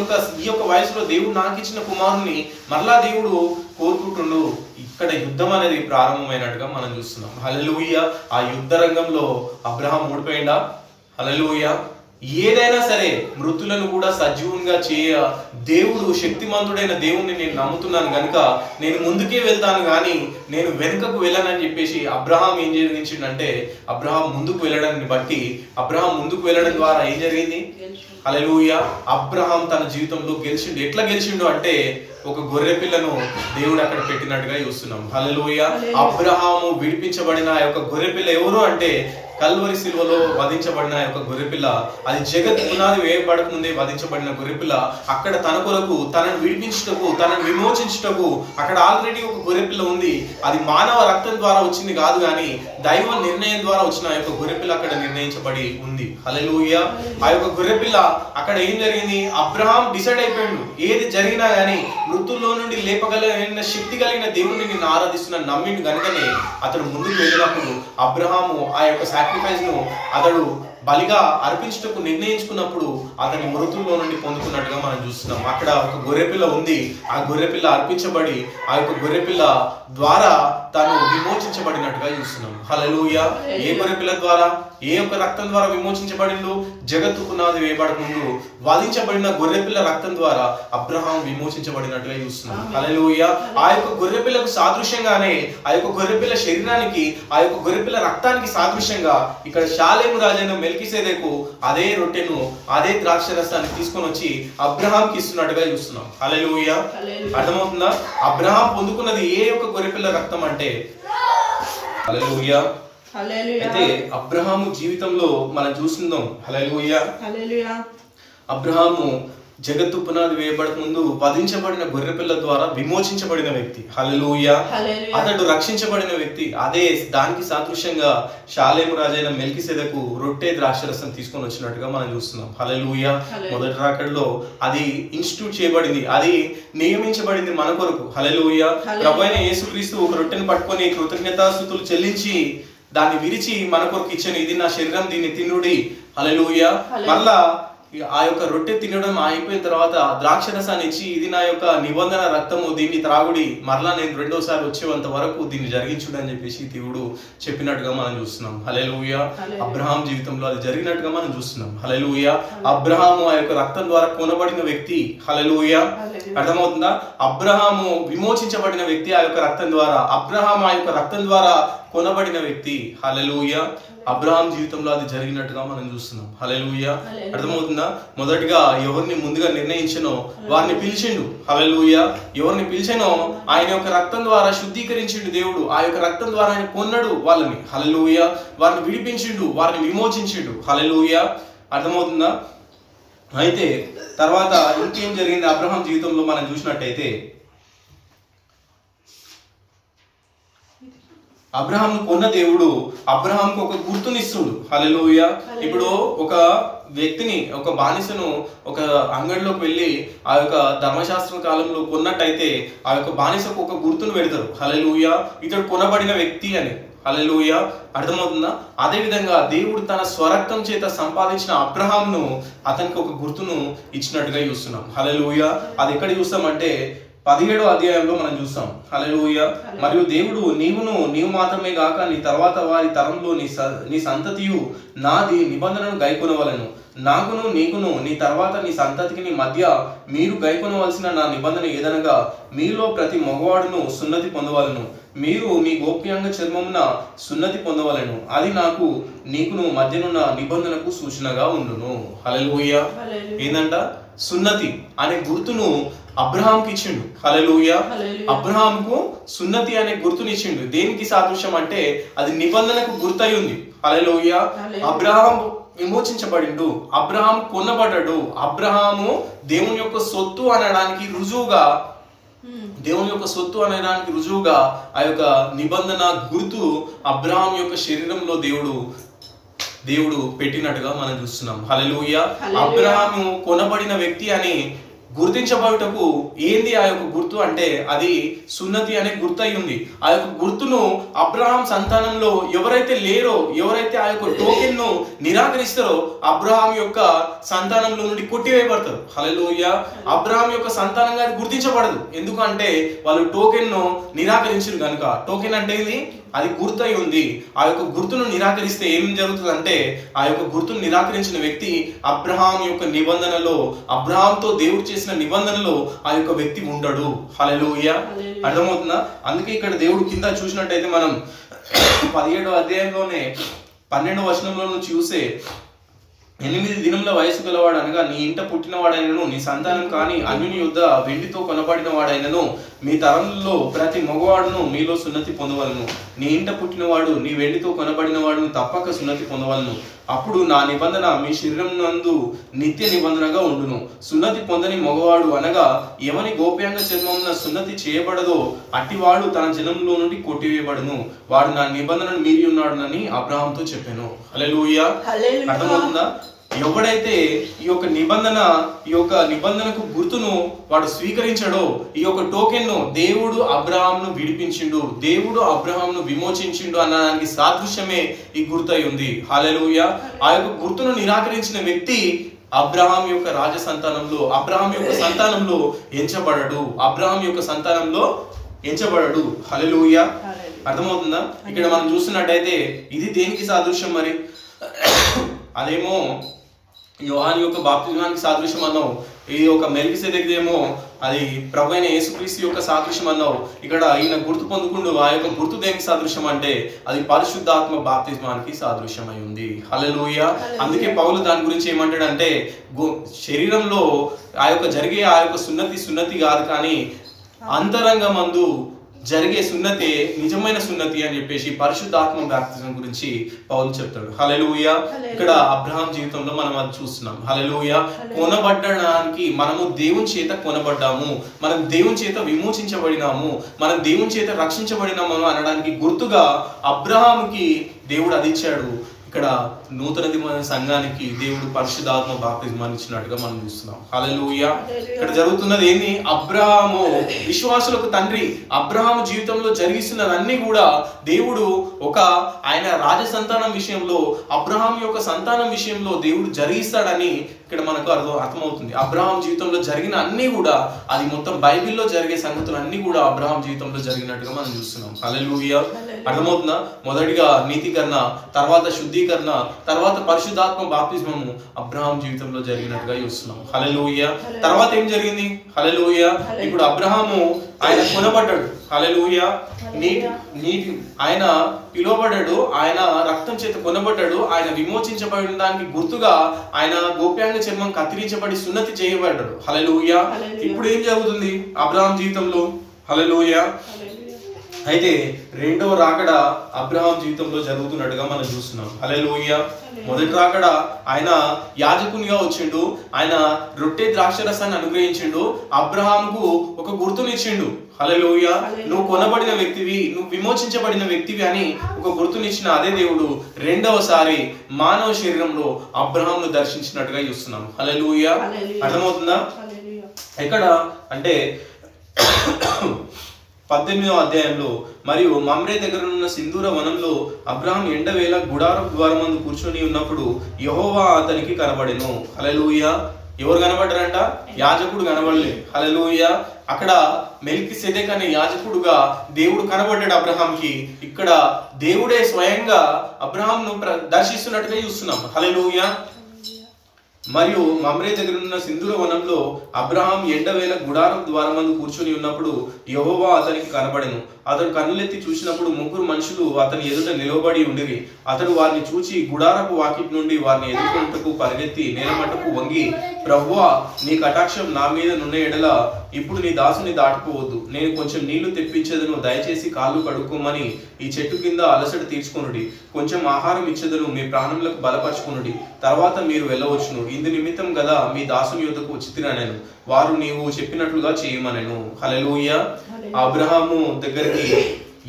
యొక్క వయసులో దేవుడు నాకు ఇచ్చిన కుమారుని మరలా దేవుడు కోరుకుంటుండు. ఇక్కడ యుద్ధం అనేది ప్రారంభమైనట్టుగా మనం చూస్తున్నాం. హల్లెలూయా. ఆ యుద్ధ రంగంలో అబ్రహాం ఓడిపోయిందా? హల్లెలూయా. ఏదైనా సరే మృతులను కూడా సజీవంగా చేయ దేవుడు శక్తిమంతుడైన దేవుణ్ణి నేను నమ్ముతున్నాను కనుక నేను ముందుకే వెళ్తాను కానీ నేను వెనుకకు వెళ్ళనని చెప్పేసి అబ్రహాం ఏం జరిగించిందంటే, అబ్రహాం ముందుకు వెళ్ళడాన్ని బట్టి అబ్రహాం ముందుకు వెళ్ళడం ద్వారా ఏం జరిగింది? హల్లెలూయా. అబ్రహాం తన జీవితంలో గెలిచిండు. ఎట్లా గెలిచిండు అంటే, ఒక గొర్రె పిల్లను దేవుడు అక్కడ పెట్టినట్టుగా చూస్తున్నాం. హల్లెలూయా. అబ్రహాము విడిపించబడిన ఆ యొక్క గొర్రె పిల్ల ఎవరు అంటే, కల్వరి శిలువలో వధించబడిన యొక్క గొర్రెపిల్ల. అది జగత్ పునాది వేయబడక ముందే వధించబడిన గొర్రెపిల్ల. అక్కడ తన కొరకు తనను విడిపించుటకు, తనను విమోచించుటకు అక్కడ ఆల్రెడీ ఒక గొర్రెపిల్ల ఉంది. అది మానవ రక్తం ద్వారా వచ్చింది కాదు, కానీ దైవ నిర్ణయం ద్వారా వచ్చిన యొక్క గొర్రెపిల్ల అక్కడ నిర్ణయించబడి ఉంది. హల్లెలూయా. ఆ యొక్క గొర్రెపిల్ల అక్కడ ఏం జరిగింది? అబ్రహాం డిసైడ్ అయిపోయాడు, ఏది జరిగినా గానీ మృతుల్లో నుండి లేపగలిగిన శక్తి కలిగిన దేవుడిని నేను ఆరాధిస్తున్న నమ్మిండు కనుకనే అతడు ముందుకు వెళ్ళినప్పుడు అబ్రహాము ఆ యొక్క సాక్రిఫైస్ ను అతడు బలిగా అర్పించుటకు నిర్ణయించుకున్నప్పుడు అతని మృతుల్లో నుండి పొందుకున్నట్టుగా మనం చూస్తున్నాం. అక్కడ ఒక గొర్రెపిల్ల ఉంది. ఆ గొర్రెపిల్ల అర్పించబడి ఆ యొక్క గొర్రెపిల్ల ద్వారా తాను విమోచించబడినట్టుగా చూస్తున్నాం. హల్లెలూయా. ఏ గొర్రెపిల్ల ద్వారా, ఏ యొక్క రక్తం ద్వారా విమోచించబడిండు? జగత్తు పునాది వేయబడక ముందు వధించబడిన గొర్రెపిల్ల రక్తం ద్వారా అబ్రహాం విమోచించబడినట్టుగా చూస్తున్నాం. హల్లెలూయా. ఆ యొక్క గొర్రెపిల్లకు సాదృశ్యంగానే ఆ యొక్క గొర్రెపిల్ల శరీరానికి, ఆ యొక్క గొర్రెపిల్ల రక్తానికి సాదృశ్యంగా ఇక్కడ షాలేము రాజైన మెల్కిసెదెకు అదే రొట్టెను, అదే ద్రాక్ష రసాన్ని తీసుకొని వచ్చి అబ్రహాంకి ఇస్తున్నట్టుగా చూస్తున్నాం. హల్లెలూయా. అర్థమవుతుందా? అబ్రహాం పొందుకున్నది ఏ యొక్క గొర్రెపిల్ల రక్తం అంటే? హల్లెలూయా. అయితే అబ్రహాము జీవితంలో మనం చూస్తున్నాం. హల్లెలూయా. అబ్రహాము జగత్తు పునాది వేయబడక ముందు వధించబడిన గొర్రెపిల్ల ద్వారా విమోచించబడిన వ్యక్తి. హల్లెలూయా. అతడు రక్షించబడిన వ్యక్తి. అదే దానికి సాదృశ్యంగా షాలేము రాజైన మెల్కిసెదెకు రొట్టె ద్రాక్షరసం తీసుకొని వచ్చినట్టుగా మనం చూస్తున్నాం. హల్లెలూయా. మొదటి రాకడలో అది ఇన్స్టిట్యూట్ చేయబడింది, అది నియమించబడింది మన కొరకు. హల్లెలూయా. ప్రభువైన యేసుక్రీస్తు ఒక రొట్టెను పట్టుకొని కృతజ్ఞతాస్తుతులు చెల్లించి దాన్ని విరిచి మన కొరకు ఇచ్చాను, ఇది నా శరీరం, దీన్ని తినుడి. హల్లెలూయా. మళ్ళా ఆ యొక్క రొట్టె తినడం అయిపోయిన తర్వాత ద్రాక్షరసాన్ని ఇచ్చి, ఇది నా యొక్క నిబంధన రక్తము, దీన్ని త్రాగుడి, మరలా నేను రెండోసారి వచ్చేంత వరకు దీన్ని జరిగించుడు అని చెప్పేసి దేవుడు చెప్పినట్టుగా మనం చూస్తున్నాం. హల్లెలూయా. అబ్రహాం జీవితంలో అది జరిగినట్టుగా మనం చూస్తున్నాం. హల్లెలూయా. అబ్రహాము ఆ యొక్క రక్తం ద్వారా కొనబడిన వ్యక్తి. హల్లెలూయా. అర్థమవుతుందా? అబ్రహాము విమోచించబడిన వ్యక్తి ఆ యొక్క రక్తం ద్వారా. అబ్రహాం ఆ యొక్క రక్తం ద్వారా కొనబడిన వ్యక్తి. హల్లెలూయా. అబ్రహాం జీవితంలో అది జరిగినట్టుగా మనం చూస్తున్నాం. హల్లెలూయా. అర్థమవుతుందా? మొదటిగా ఎవరిని ముందుగా నిర్ణయించనో వారిని పిలిచిండు. హల్లెలూయా. ఎవరిని పిలిచానో ఆయన యొక్క రక్తం ద్వారా శుద్ధీకరించిండు దేవుడు. ఆ యొక్క రక్తం ద్వారా ఆయన కొన్నాడు వాళ్ళని. హల్లెలూయా. వారిని విడిపించిండు, వారిని విమోచించిండు. హల్లెలూయా. అర్థమవుతుందా? అయితే తర్వాత ఇంకేం జరిగింది అబ్రహాం జీవితంలో మనం చూసినట్టయితే, అబ్రహాంను కొన్న దేవుడు అబ్రహాంకు ఒక గుర్తునిస్తుడు. హల్లెలూయా. ఇప్పుడు ఒక వ్యక్తిని, ఒక బానిసను ఒక అంగడిలోకి వెళ్ళి ఆ యొక్క ధర్మశాస్త్ర కాలంలో కొన్నట్టయితే ఆ యొక్క బానిసకు ఒక గుర్తును పెడతారు. హల్లెలూయా. ఇతడు కొనబడిన వ్యక్తి అని. హల్లెలూయా. అర్థమవుతుందా? అదే విధంగా దేవుడు తన స్వరక్తం చేత సంపాదించిన అబ్రహాంను అతనికి ఒక గుర్తును ఇచ్చినట్టుగా చూస్తున్నాం. హల్లెలూయా. అది ఎక్కడ చూస్తామంటే 17వ అధ్యాయంలో మనం చూస్తాం. హల్లెలూయా. మరియు దేవుడు నీవు మాత్రమే గాక నీ తర్వాత వారి తరంలో నీ సంతతియు నాది నిబంధనను గైకొనవలెను. నాకును నీకును నీ తర్వాత నీ సంతతికి నీ మధ్య మీరు గైకొనవలసిన నా నిబంధన ఏదనగా మీలో ప్రతి మగవాడును సున్నతి పొందవలను. మీరు మీ గోప్యాంగ చర్మమున సున్నతి పొందవలను. అది నాకు నీకును మధ్యనున్న నిబంధనకు సూచనగా ఉండును. హల్లెలూయా. ఏందంట? సున్నతి అనే గుర్తును అబ్రహాంకి ఇచ్చిండు. హల్లెలూయా. అబ్రహాంకు సున్నతి అనే గుర్తుని ఇచ్చిండు. దేనికి సాదృశ్యం అంటే అది నిబంధనకు గుర్తయి ఉంది. హల్లెలూయా. అబ్రహాం విమోచించబడిండు, అబ్రహాం కొనబడ్డాడు, అబ్రహాము దేవుని యొక్క సొత్తు అనడానికి రుజువుగా ఆ యొక్క నిబంధన గుర్తు అబ్రహాం యొక్క శరీరంలో దేవుడు పెట్టినట్టుగా మనం చూస్తున్నాం. హల్లెలూయా. అబ్రహాము కొనబడిన వ్యక్తి అని గుర్తించబడుటకు ఏంది ఆ యొక్క గుర్తు అంటే అది సున్నతి అనే గుర్తు అయి ఉంది. ఆ యొక్క గుర్తును అబ్రహాం సంతానంలో ఎవరైతే లేరో, ఎవరైతే ఆ యొక్క టోకెన్ ను నిరాకరిస్తారో అబ్రహాం యొక్క సంతానంలో నుండి కొట్టివేయబడతారు. హల్లెలూయా. అబ్రహాం యొక్క సంతానంగా అది గుర్తించబడదు. ఎందుకంటే వాళ్ళు టోకెన్ ను నిరాకరించారు కనుక. టోకెన్ అంటే ఇది అది గుర్తు అయి ఉంది. ఆ యొక్క గుర్తును నిరాకరిస్తే ఏం జరుగుతుంది అంటే ఆ యొక్క గుర్తును నిరాకరించిన వ్యక్తి అబ్రహాం యొక్క నిబంధనలో, అబ్రహాంతో దేవుడు చేసిన నిబంధనలో ఆ యొక్క వ్యక్తి ఉండడు. హల్లెలూయా. అర్థమవుతుందా? అందుకే ఇక్కడ దేవుడు కింద చూసినట్టయితే మనం 17వ అధ్యాయంలోనే 12వ వచనంలో నుంచి చూస్తే 8 దినముల వయసు గలవాడు అనగా నీ ఇంట పుట్టినవాడైనను నీ సంతానం కాని అన్యుని యుద్ధ వెండితో కొనబడిన వాడైనను మీ తరంలో ప్రతి మగవాడును మీలో సున్నతి పొందవలను. నీ ఇంట పుట్టినవాడు నీ వెండితో కొనబడిన వాడును తప్పక సున్నతి పొందవలను. అప్పుడు నా నిబంధన మీ శరీరం నందు నిత్య నిబంధనగా ఉండును. సున్నతి పొందని మగవాడు అనగా ఎవని గోప్యాంగ చర్మమున సున్నతి చేయబడదో అట్టివాడు తన జనంలో నుండి కొట్టివేయబడును. వాడు నా నిబంధనను మీరి ఉన్నాడునని అబ్రహాంతో చెప్పాను. హల్లెలూయా. అర్థమవుతుందా? ఎవడైతే ఈ యొక్క నిబంధనకు గుర్తును వాడు స్వీకరించాడో, ఈ యొక్క టోకెన్ ను దేవుడు అబ్రహాంను విడిపించిండు, దేవుడు అబ్రహాంను విమోచించిండు అన్నదానికి సాదృశ్యమే ఈ గుర్తు అయి ఉంది. హల్లెలూయా. ఆ యొక్క గుర్తును నిరాకరించిన వ్యక్తి అబ్రహాం యొక్క అబ్రహాం యొక్క సంతానంలో ఎంచబడడు. హల్లెలూయా. అర్థమవుతుందా? ఇక్కడ మనం చూస్తున్నట్టయితే ఇది దేనికి సాదృశ్యం? మరి అదేమో యోహాను యొక్క బాప్తిజమానికి సాదృశ్యం అన్నావు. ఈ యొక్క మెల్కిసెదెకుదేమో అది ప్రభువైన యేసుక్రీస్తు యొక్క సాదృశ్యం అన్నావు. ఇక్కడ ఈయన గుర్తు పొందుకుంటూ ఆ యొక్క గుర్తు దేనికి సాదృశ్యం అంటే అది పరిశుద్ధాత్మ బాప్తిజమానికి సాదృశ్యమై ఉంది. హల్లెలూయా. అందుకే పౌలు దాని గురించి ఏమంటాడంటే శరీరంలో ఆ యొక్క సున్నతి కాదు కానీ అంతరంగమందు జరిగే సున్నతే నిజమైన సున్నతి అని చెప్పేసి పరిశుద్ధాత్మ బాప్తిజం గురించి పౌలు చెప్తాడు. హల్లెలూయా. ఇక్కడ అబ్రహాం జీవితంలో మనం అది చూస్తున్నాం. హల్లెలూయా. కొనబడడానికి మనము దేవుని చేత కొనబడ్డాము, మనం దేవుని చేత విమోచించబడినాము, మనం దేవుని చేత రక్షించబడినాము అనడానికి గుర్తుగా అబ్రహాముకి దేవుడు అది ఇచ్చాడు. ఇక్కడ నూతన సంఘానికి దేవుడు పరిశుద్ధాత్మ బాప్తిజమాన్ని ఇచ్చినట్టుగా మనం చూస్తున్నాం. హల్లెలూయా. ఇక్కడ జరుగుతున్నది ఏంది? అబ్రహాము విశ్వాసులకు తండ్రి. అబ్రహాము జీవితంలో జరిగిస్తున్నదన్నీ కూడా దేవుడు ఆయన రాజ సంతానం విషయంలో, అబ్రహాం యొక్క సంతానం విషయంలో దేవుడు జరిగిస్తాడని ఇక్కడ మనకు అర్థమవుతుంది. అబ్రహాం జీవితంలో జరిగిన అన్ని కూడా అది మొత్తం బైబిల్లో జరిగే సంగతులు అన్ని కూడా అబ్రహాం జీవితంలో జరిగినట్టుగా మనం చూస్తున్నాం. హల్లెలూయా. అర్థమవుతుందా? మొదటిగా నీతికరణ, తర్వాత శుద్ధీకరణ, తర్వాత పరిశుద్ధాత్మ బాప్తిజమము అబ్రహాం జీవితంలో జరిగినట్టుగా చూస్తున్నాం. హల్లెలూయా. తర్వాత ఏం జరిగింది? హల్లెలూయా. ఇప్పుడు అబ్రహాము ఆయన కొనబడ్డాడు. హల్లెలూయా. ఆయన పిలువబడ్డాడు, ఆయన రక్తం చేత కొనబడ్డాడు, ఆయన విమోచించబడిన దానికి గుర్తుగా ఆయన గోప్యాంగ చర్మం కత్తిరించబడి సున్నతి చేయబడ్డాడు. హల్లెలూయా. ఇప్పుడు ఏం జరుగుతుంది అబ్రహాం జీవితంలో? హల్లెలూయా. అయితే రెండవ రాకడ అబ్రహాం జీవితంలో జరుగుతున్నట్టుగా మనం చూస్తున్నాం. హల్లెలూయా. మొదటి రాకడ ఆయన యాజకునిగా వచ్చిండు, ఆయన రొట్టె ద్రాక్షరసాన్ని అనుగ్రహించిండు, అబ్రహాంకు ఒక గుర్తునిచ్చిండు. హల్లెలూయా. నువ్వు కొనబడిన వ్యక్తివి, నువ్వు విమోచించబడిన వ్యక్తివి అని ఒక గుర్తునిచ్చిన అదే దేవుడు రెండవసారి మానవ శరీరంలో అబ్రహాంను దర్శించినట్టుగా చూస్తున్నాం. హల్లెలూయా. అర్థమవుతుందా? ఎక్కడ అంటే 18వ అధ్యాయంలో మరియు మమ్రే దగ్గర ఉన్న సింధూర వనంలో అబ్రహాం ఎండవేళ గుడార ద్వారమందు కూర్చొని ఉన్నప్పుడు యెహోవా అతనికి కనబడెను. హల్లెలూయా. ఎవరు కనబడ్డారంట? యాజకుడు కనబడలే. హల్లెలూయా. అక్కడ మెల్కీసెదెకు అనే యాజకుడుగా దేవుడు కనబడ్డాడు అబ్రహాంకి. ఇక్కడ దేవుడే స్వయంగా అబ్రహాంను దర్శిస్తున్నట్టుగా చూస్తున్నాం. హల్లెలూయా. మరియు మమ్రే దగ్గర ఉన్న సింధూర వనంలో అబ్రహాం ఎండవేళ గుడారం ద్వారమందు కూర్చొని ఉన్నప్పుడు యెహోవా అతనికి కనబడెను. అతడు కన్నులెత్తి చూసినప్పుడు 3 మనుషులు అతని ఎదుట నిలబడి ఉండిరి. అతడు వారిని చూచి గుడారపు వాకిటి నుండి వారిని ఎదుర్కొంటకు పరిగెత్తి నేలమట్టుకు వంగి, ప్రభువా, నీ కటాక్షం నా మీద నున్న ఎడల ఇప్పుడు నీ దాసుని దాటుకోవద్దు. నేను కొంచెం నీళ్లు తెప్పించేదను, దయచేసి కాళ్ళు కడుక్కోమని ఈ చెట్టు కింద అలసట తీర్చుకొనుడి. కొంచెం ఆహారం ఇచ్చేదను, మీ ప్రాణములకు బలపరచుకొనుడి. తర్వాత మీరు వెళ్ళవచ్చును. ఇందు నిమిత్తం కదా మీ దాసుని యొద్దకు వచ్చితినెను. వారు నీవు చెప్పినట్లుగా చేయమనెను. హల్లెలూయా. అబ్రహాము దగ్గరికి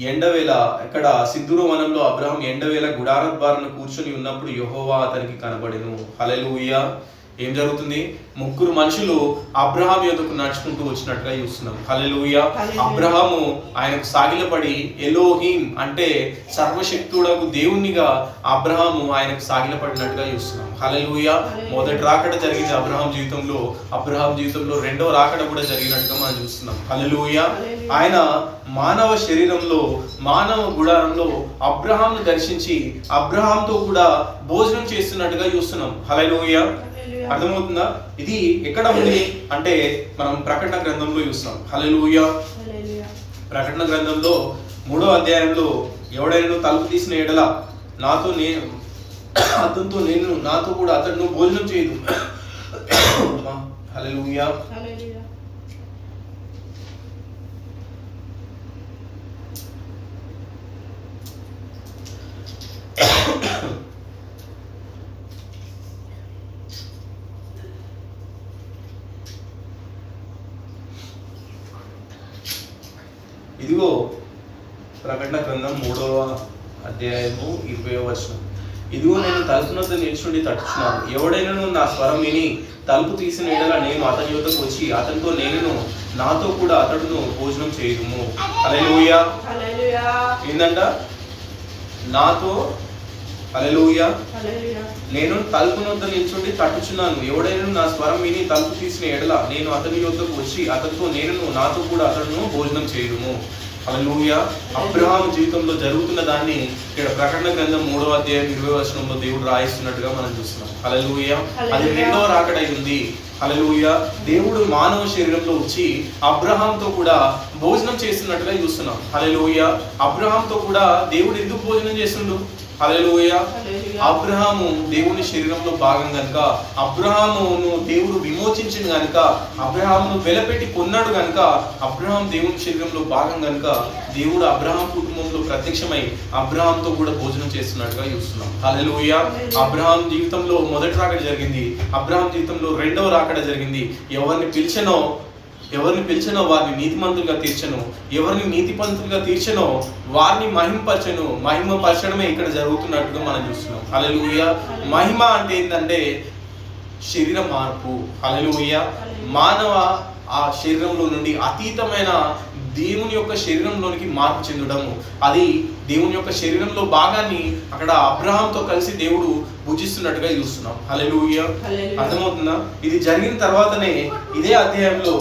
ఎండవేళ, ఇక్కడ సింధూర వనంలో అబ్రహాం ఎండవేళ గుడార ద్వారాన కూర్చొని ఉన్నప్పుడు యెహోవా అతనికి కనబడెను. హల్లెలూయా. ఏం జరుగుతుంది? 3 మనుషులు అబ్రహాం యొద్దకు నడుచుకుంటూ వచ్చినట్టుగా చూస్తున్నాం. హల్లెలూయా. అబ్రహాము ఆయనకు సాగిలపడి, ఎలోహిం అంటే సర్వశక్తుడకు దేవునిగా అబ్రహాము ఆయనకు సాగిలపడినట్టుగా చూస్తున్నాం. హల్లెలూయా. మొదటి రాకడ జరిగింది అబ్రహాం జీవితంలో. అబ్రహాం జీవితంలో రెండవ రాకడ కూడా జరిగినట్టుగా మనం చూస్తున్నాం. హల్లెలూయా. ఆయన మానవ శరీరంలో, మానవ గుడారంలో అబ్రహాంను దర్శించి అబ్రహాంతో కూడా భోజనం చేస్తున్నట్టుగా చూస్తున్నాం. హల్లెలూయా. అర్థమవుతుందా? ఇది ఎక్కడ ఉంది అంటే మనం ప్రకటన గ్రంథంలో చూస్తాం. హల్లెలూయా. ప్రకటన గ్రంథంలో 3వ అధ్యాయంలో ఎవడైనా తలుపు తీసిన ఎడల అతనితో నేను నాతో కూడా అతను భోజనం చేయదు. హల్లెలూయా. ఇదిగో ప్రకటన గ్రంథం 3వ అధ్యాయము 20వ వచనం. ఇదిగో నేను తలుపు వద్ద నిల్చుండి తట్టుచున్నాను. ఎవడైనా నా స్వరం విని తలుపు తీసిన ఎడల నేను అతని యొద్దకు వచ్చి అతనితో నేను నాతో కూడా అతడును భోజనం చేయుదుము. హల్లెలూయా. ఏందంట? నాతో. హల్లెలూయా. నేను తలుపు వద్ద నిల్చుండి తట్టుచున్నాను. ఎవడైనా నా స్వరం విని తలుపు తీసిన ఎడల నేను అతని యొద్దకు వచ్చి అతనితో నేను నాతో కూడా అతడును భోజనం చేయుదుము. హల్లెలూయా. అబ్రహాము జీవితంలో జరుగుతున్న దాన్ని ఇక్కడ ప్రకటన గ్రంథం 3వ అధ్యాయం 20వ వచనంలో దేవుడు రాయిస్తున్నట్టుగా మనం చూస్తున్నాం. హల్లెలూయా. అది రెండవ రాకడై ఉంది. హల్లెలూయా. దేవుడు మానవ శరీరంలో వచ్చి అబ్రహాంతో కూడా భోజనం చేస్తున్నట్టుగా చూస్తున్నాం. హల్లెలూయా. అబ్రహాంతో కూడా దేవుడు ఎందుకు భోజనం చేస్తుండు? హల్లెలూయా. అబ్రహాము దేవుని శరీరంలో భాగం కనుక, అబ్రహామును దేవుడు విమోచించిన కనుక, అబ్రహామును వెలపెట్టి కొన్నాడు కనుక, అబ్రహాం దేవుని శరీరంలో భాగం కనుక దేవుడు అబ్రహాం కుటుంబంలో ప్రత్యక్షమై అబ్రహాంతో కూడా భోజనం చేస్తున్నట్టుగా చూస్తున్నాం. హల్లెలూయా. అబ్రహాం జీవితంలో మొదటి రాకడ జరిగింది. అబ్రహాం జీవితంలో రెండవ రాకడ జరిగింది. ఎవరిని పిలిచనో వారిని నీతిమంతులుగా తీర్చను, ఎవరిని నీతిమంతులుగా తీర్చనో వారిని మహిమపరచడమే ఇక్కడ జరుగుతున్నట్టుగా మనం చూస్తున్నాం. హల్లెలూయా. మహిమ అంటే ఏంటంటే శరీర మార్పు. హల్లెలూయా. మానవ ఆ శరీరంలో నుండి అతీతమైన దేవుని యొక్క శరీరంలోనికి మార్పు చెందడము, అది దేవుని యొక్క శరీరంలో భాగాన్ని అక్కడ అబ్రహాంతో కలిసి దేవుడు భుజిస్తున్నట్టుగా చూస్తున్నాం. హల్లెలూయా. అర్థమవుతుందా? ఇది జరిగిన తర్వాతనే ఇదే అధ్యాయంలో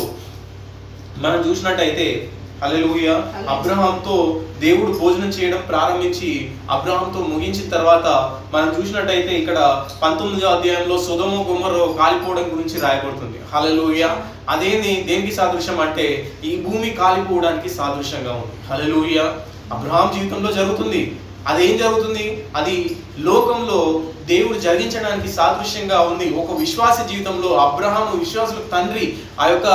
మనం చూసినట్టయితే, హల్లెలూయా, అబ్రహాంతో దేవుడు భోజనం చేయడం ప్రారంభించి అబ్రహాంతో ముగించిన తర్వాత మనం చూసినట్టయితే ఇక్కడ 19వ అధ్యాయంలో సొదొమ గొమొర్రా కాలిపోవడం గురించి రాయబడుతుంది. హల్లెలూయా. అదేంది దేనికి సాదృశ్యం అంటే ఈ భూమి కాలిపోవడానికి సాదృశ్యంగా ఉంది. హల్లెలూయా. అబ్రహాం జీవితంలో జరుగుతుంది. అదేం జరుగుతుంది? అది లోకంలో దేవుడు జరిగించడానికి సాదృశ్యంగా ఉంది. ఒక విశ్వాస జీవితంలో అబ్రహాము విశ్వాసులకు తండ్రి, ఆ యొక్క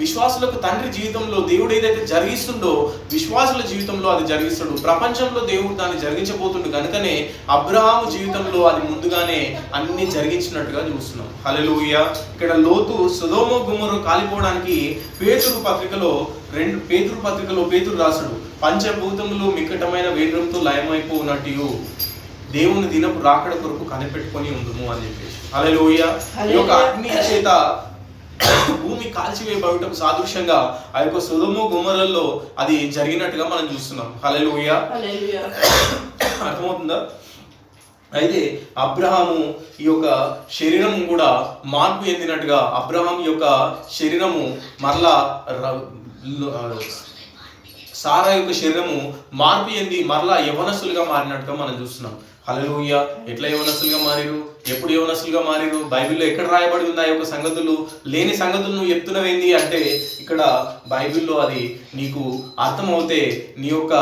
విశ్వాసులకు తండ్రి జీవితంలో దేవుడు ఏదైతే జరిగిస్తుండో విశ్వాసుల జీవితంలో అది జరిగిస్తాడు. ప్రపంచంలో దేవుడు దాన్ని జరిగించబోతుండు కనుకనే అబ్రహాము జీవితంలో అది ముందుగానే అన్ని జరిగించినట్టుగా చూస్తున్నాం. హల్లెలూయా. ఇక్కడ లోతు సొదొమ గొమొర్రా కాలిపోవడానికి పేతురు పత్రికలో పేతురు రాసుడు, పంచభూతములు మిక్కటమైన వేంద్రంతో లయమైపోనట్టు దేవుని దినపు రాకడ కొరకు కనిపెట్టుకొని ఉందుము అని చెప్పేసి. హల్లెలూయా. ఈ యొక్క అగ్ని చేత భూమి కాల్చివేయబడటకు సాదృశ్యంగా ఆ యొక్క సొదొమ గొమొర్రాలో అది జరిగినట్టుగా మనం చూస్తున్నాం. హల్లెలూయా. అర్థమవుతుందా? అయితే అబ్రహాము ఈ యొక్క శరీరం కూడా మార్పు చెందినట్టుగా, అబ్రహాం యొక్క శరీరము మరలా సారా యొక్క శరీరము మార్పు చెంది మరలా యవనస్తులుగా మారినట్టుగా మనం చూస్తున్నాం. హల్లెలూయా. ఎట్లా యవనస్తులుగా మారిరు? ఎప్పుడు యవనస్తులుగా మారిరు? బైబిల్లో ఎక్కడ రాయబడి ఉంది ఆ యొక్క సంగతులు? లేని సంగతులు నువ్వు చెప్తున్నవేంది అంటే ఇక్కడ బైబిల్లో అది నీకు అర్థమవుతే, నీ యొక్క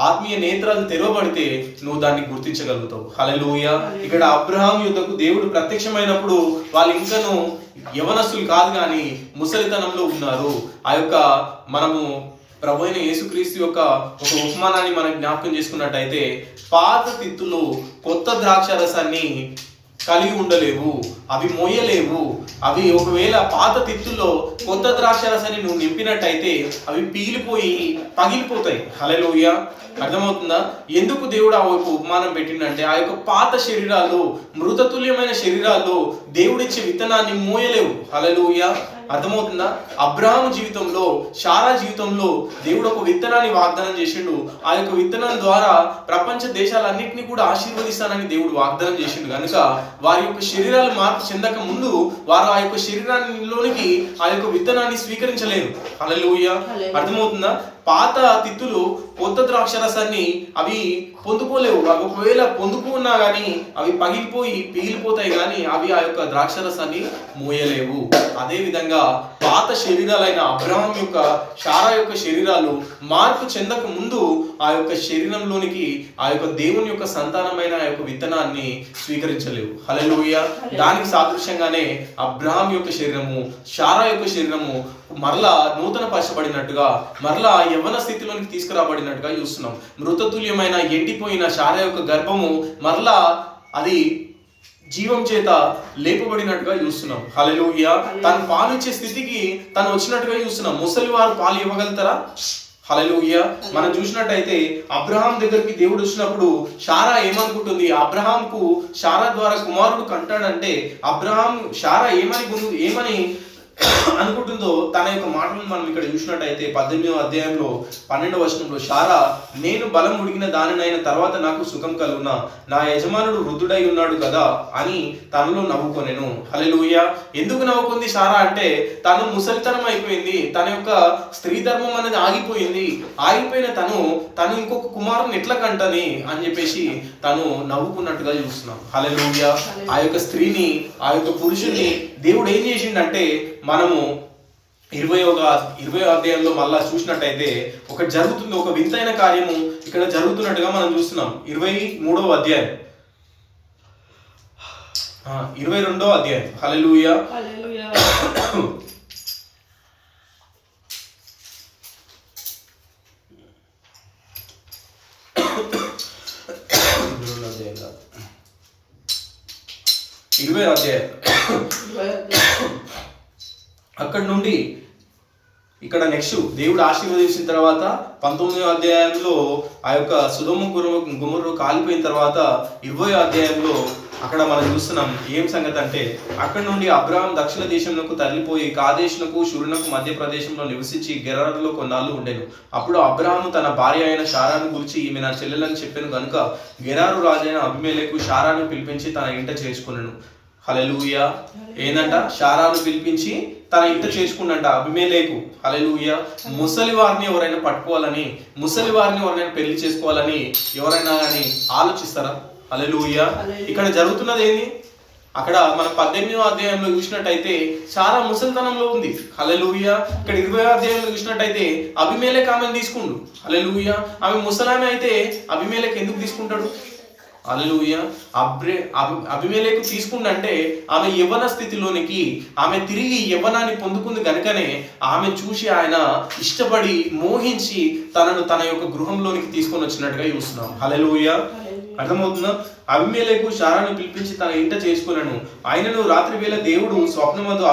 ఆత్మీయ నేత్రాలు తెరవబడితే నువ్వు దాన్ని గుర్తించగలుగుతావు. హల్లెలూయా. ఇక్కడ అబ్రహాం యుద్ధకు దేవుడు ప్రత్యక్షమైనప్పుడు వాళ్ళు ఇంకను యవనస్తులు కాదు కానీ ముసలితనంలో ఉన్నారు. ఆ యొక్క మనము ప్రభు అయిన యేసుక్రీస్తు యొక్క ఒక ఉపమానాన్ని మనం జ్ఞాపకం చేసుకున్నట్టయితే, పాత తిత్తులు కొత్త ద్రాక్షారసాన్ని కలిగి ఉండలేవు, అవి మోయలేవు. అవి ఒకవేళ పాత తిత్తుల్లో కొత్త ద్రాక్షారసాన్ని నువ్వు నింపినట్టయితే అవి పీలిపోయి పగిలిపోతాయి. హల్లెలూయా. అర్థమవుతుందా? ఎందుకు దేవుడు ఆ యొక్క ఉపమానం పెట్టిండంటే, ఆ యొక్క పాత శరీరాలు, మృతతుల్యమైన శరీరాలు దేవుడిచ్చే విత్తనాన్ని మోయలేవు. హల్లెలూయా. అర్థమవుతుందా? అబ్రహాము జీవితంలో, శారా జీవితంలో దేవుడు ఒక విత్తనాన్ని వాగ్దానం చేసిండు. ఆ యొక్క విత్తనం ద్వారా ప్రపంచ దేశాలన్నింటినీ కూడా ఆశీర్వదిస్తానని దేవుడు వాగ్దానం చేసిండు. కనుక వారి యొక్క శరీరాలు మార్పు చెందక ముందు వారు ఆ యొక్క శరీరాల్లోనికి ఆ యొక్క విత్తనాన్ని స్వీకరించలేరు. హల్లెలూయా. అర్థమవుతుందా? పాత తిత్తులు కొత్త ద్రాక్షరసాన్ని అవి పొందుకోలేవు. ఒకవేళ పొందుకున్నా కానీ అవి పగిలిపోయి పీలిపోతాయి కానీ అవి ఆ యొక్క ద్రాక్షరసాన్ని మోయలేవు. అదే విధంగా పాత శరీరాలైన అబ్రహాం యొక్క, శారా యొక్క శరీరాలు మార్పు చెందక ముందు ఆ యొక్క శరీరంలోనికి ఆ యొక్క దేవుని యొక్క సంతానమైన ఆ యొక్క విత్తనాన్ని స్వీకరించలేవు. హల్లెలూయా. దానికి సాదృశ్యంగానే అబ్రహాం యొక్క శరీరము, శారా యొక్క శరీరము మరలా నూతన పరచబడినట్టుగా, మరలా యవ్వన స్థితిలోనికి తీసుకురాబడినట్టుగా చూస్తున్నాం. మృతతుల్యమైన ఎండిపోయిన శారా యొక్క గర్భము మరలా అది జీవం చేత లేపబడినట్టుగా చూస్తున్నాం. హల్లెలూయా. తను పాలిచ్చే స్థితికి తను వచ్చినట్టుగా చూస్తున్నాం. ముసలి వారు పాలు ఇవ్వగలుగుతారా? హల్లెలూయా. మనం చూసినట్టయితే అబ్రహాం దగ్గరికి దేవుడు వచ్చినప్పుడు శారా ఏమనుకుంటుంది? అబ్రహాంకు శారా ద్వారా కుమారుడు కంటాడంటే శారా ఏమని అనుకుంటుందో తన యొక్క మాటలను మనం ఇక్కడ చూసినట్టయితే 18వ అధ్యాయంలో 12వ వచనంలో, శారా, నేను బలం ఉడిగిన దానినైన తర్వాత నాకు సుఖం కలుగునా, నా యజమానుడు వృద్ధుడై ఉన్నాడు కదా అని తనలో నవ్వుకొనెను. హల్లెలూయా. ఎందుకు నవ్వుకుంది శారా అంటే తను ముసలితనం అయిపోయింది, తన యొక్క స్త్రీ ధర్మం అనేది ఆగిపోయింది. ఆగిపోయిన తను ఇంకొక కుమారుని ఎట్లా కంటని అని చెప్పేసి తను నవ్వుకున్నట్టుగా చూస్తున్నాం. హల్లెలూయా. ఆ యొక్క స్త్రీని, ఆ యొక్క పురుషుని దేవుడు ఏం చేసిండంటే, మనము 20వ అధ్యాయంలో మళ్ళా చూసినట్టయితే ఒకటి జరుగుతుంది, ఒక వింతైన కార్యము ఇక్కడ జరుగుతున్నట్టుగా మనం చూస్తున్నాం. 23వ అధ్యాయం, 22వ అధ్యాయం. హల్లెలూయా. అక్కడ నుండి ఇక్కడ నెక్స్ట్ దేవుడు ఆశీర్వదించిన తర్వాత 19వ అధ్యాయంలో ఆ యొక్క సొదొమ గొమొర్రా కాలిపోయిన తర్వాత 20వ అధ్యాయంలో అక్కడ మనం చూస్తున్నాం ఏం సంగతి అంటే, అక్కడ నుండి అబ్రహాం దక్షిణ దేశంలోకి తరలిపోయి కాదేశునకు షురునకు మధ్య ప్రదేశంలో నివసించి గెరారులో కొన్నాళ్ళు ఉండెను. అప్పుడు అబ్రహాము తన భార్య అయిన శారాను గురించి, ఈమె నా చెల్లెలని చెప్పాను కనుక గెరారు రాజైన అబీమెలెకు శారాను పిలిపించి తన ఇంట చేర్చుకున్నాను. హల్లెలూయా. ఏందంట? శారాను పిలిపించి తన ఇంట చేసుకున్నంట అబీమెలెకు. హల్లెలూయా. ముసలి వారిని ఎవరైనా పట్టుకోవాలని, ముసలి వారిని ఎవరైనా పెళ్లి చేసుకోవాలని ఎవరైనా కానీ ఆలోచిస్తారా? హల్లెలూయా. ఇక్కడ జరుగుతున్నది ఏంది? అక్కడ మన 18వ అధ్యాయంలో చూసినట్టయితే శారా ముసలితనంలో ఉంది. హల్లెలూయా. ఇక్కడ 20వ అధ్యాయంలో చూసినట్టయితే అబీమెలెకు ఆమెను తీసుకుండు. హల్లెలూయా. ఆమె ముసలామె అయితే అబీమెలెకు ఎందుకు తీసుకుంటాడు? హల్లెలూయా. అబీమెలెకు తీసుకుండంటే ఆమె యవ్వన స్థితిలోనికి, ఆమె తిరిగి యవ్వనాన్ని పొందుకుంది కనుకనే ఆమె చూసి ఆయన ఇష్టపడి మోహించి తనను తన యొక్క గృహంలోనికి తీసుకొని వచ్చినట్టుగా చూస్తున్నాం. హల్లెలూయా. అర్థమవుతుందా? అబీమెలెకు శారాను పిలిపించి తన ఇంట చేసుకున్నాను. ఆయనను రాత్రి వేళ దేవుడు స్వప్నమందు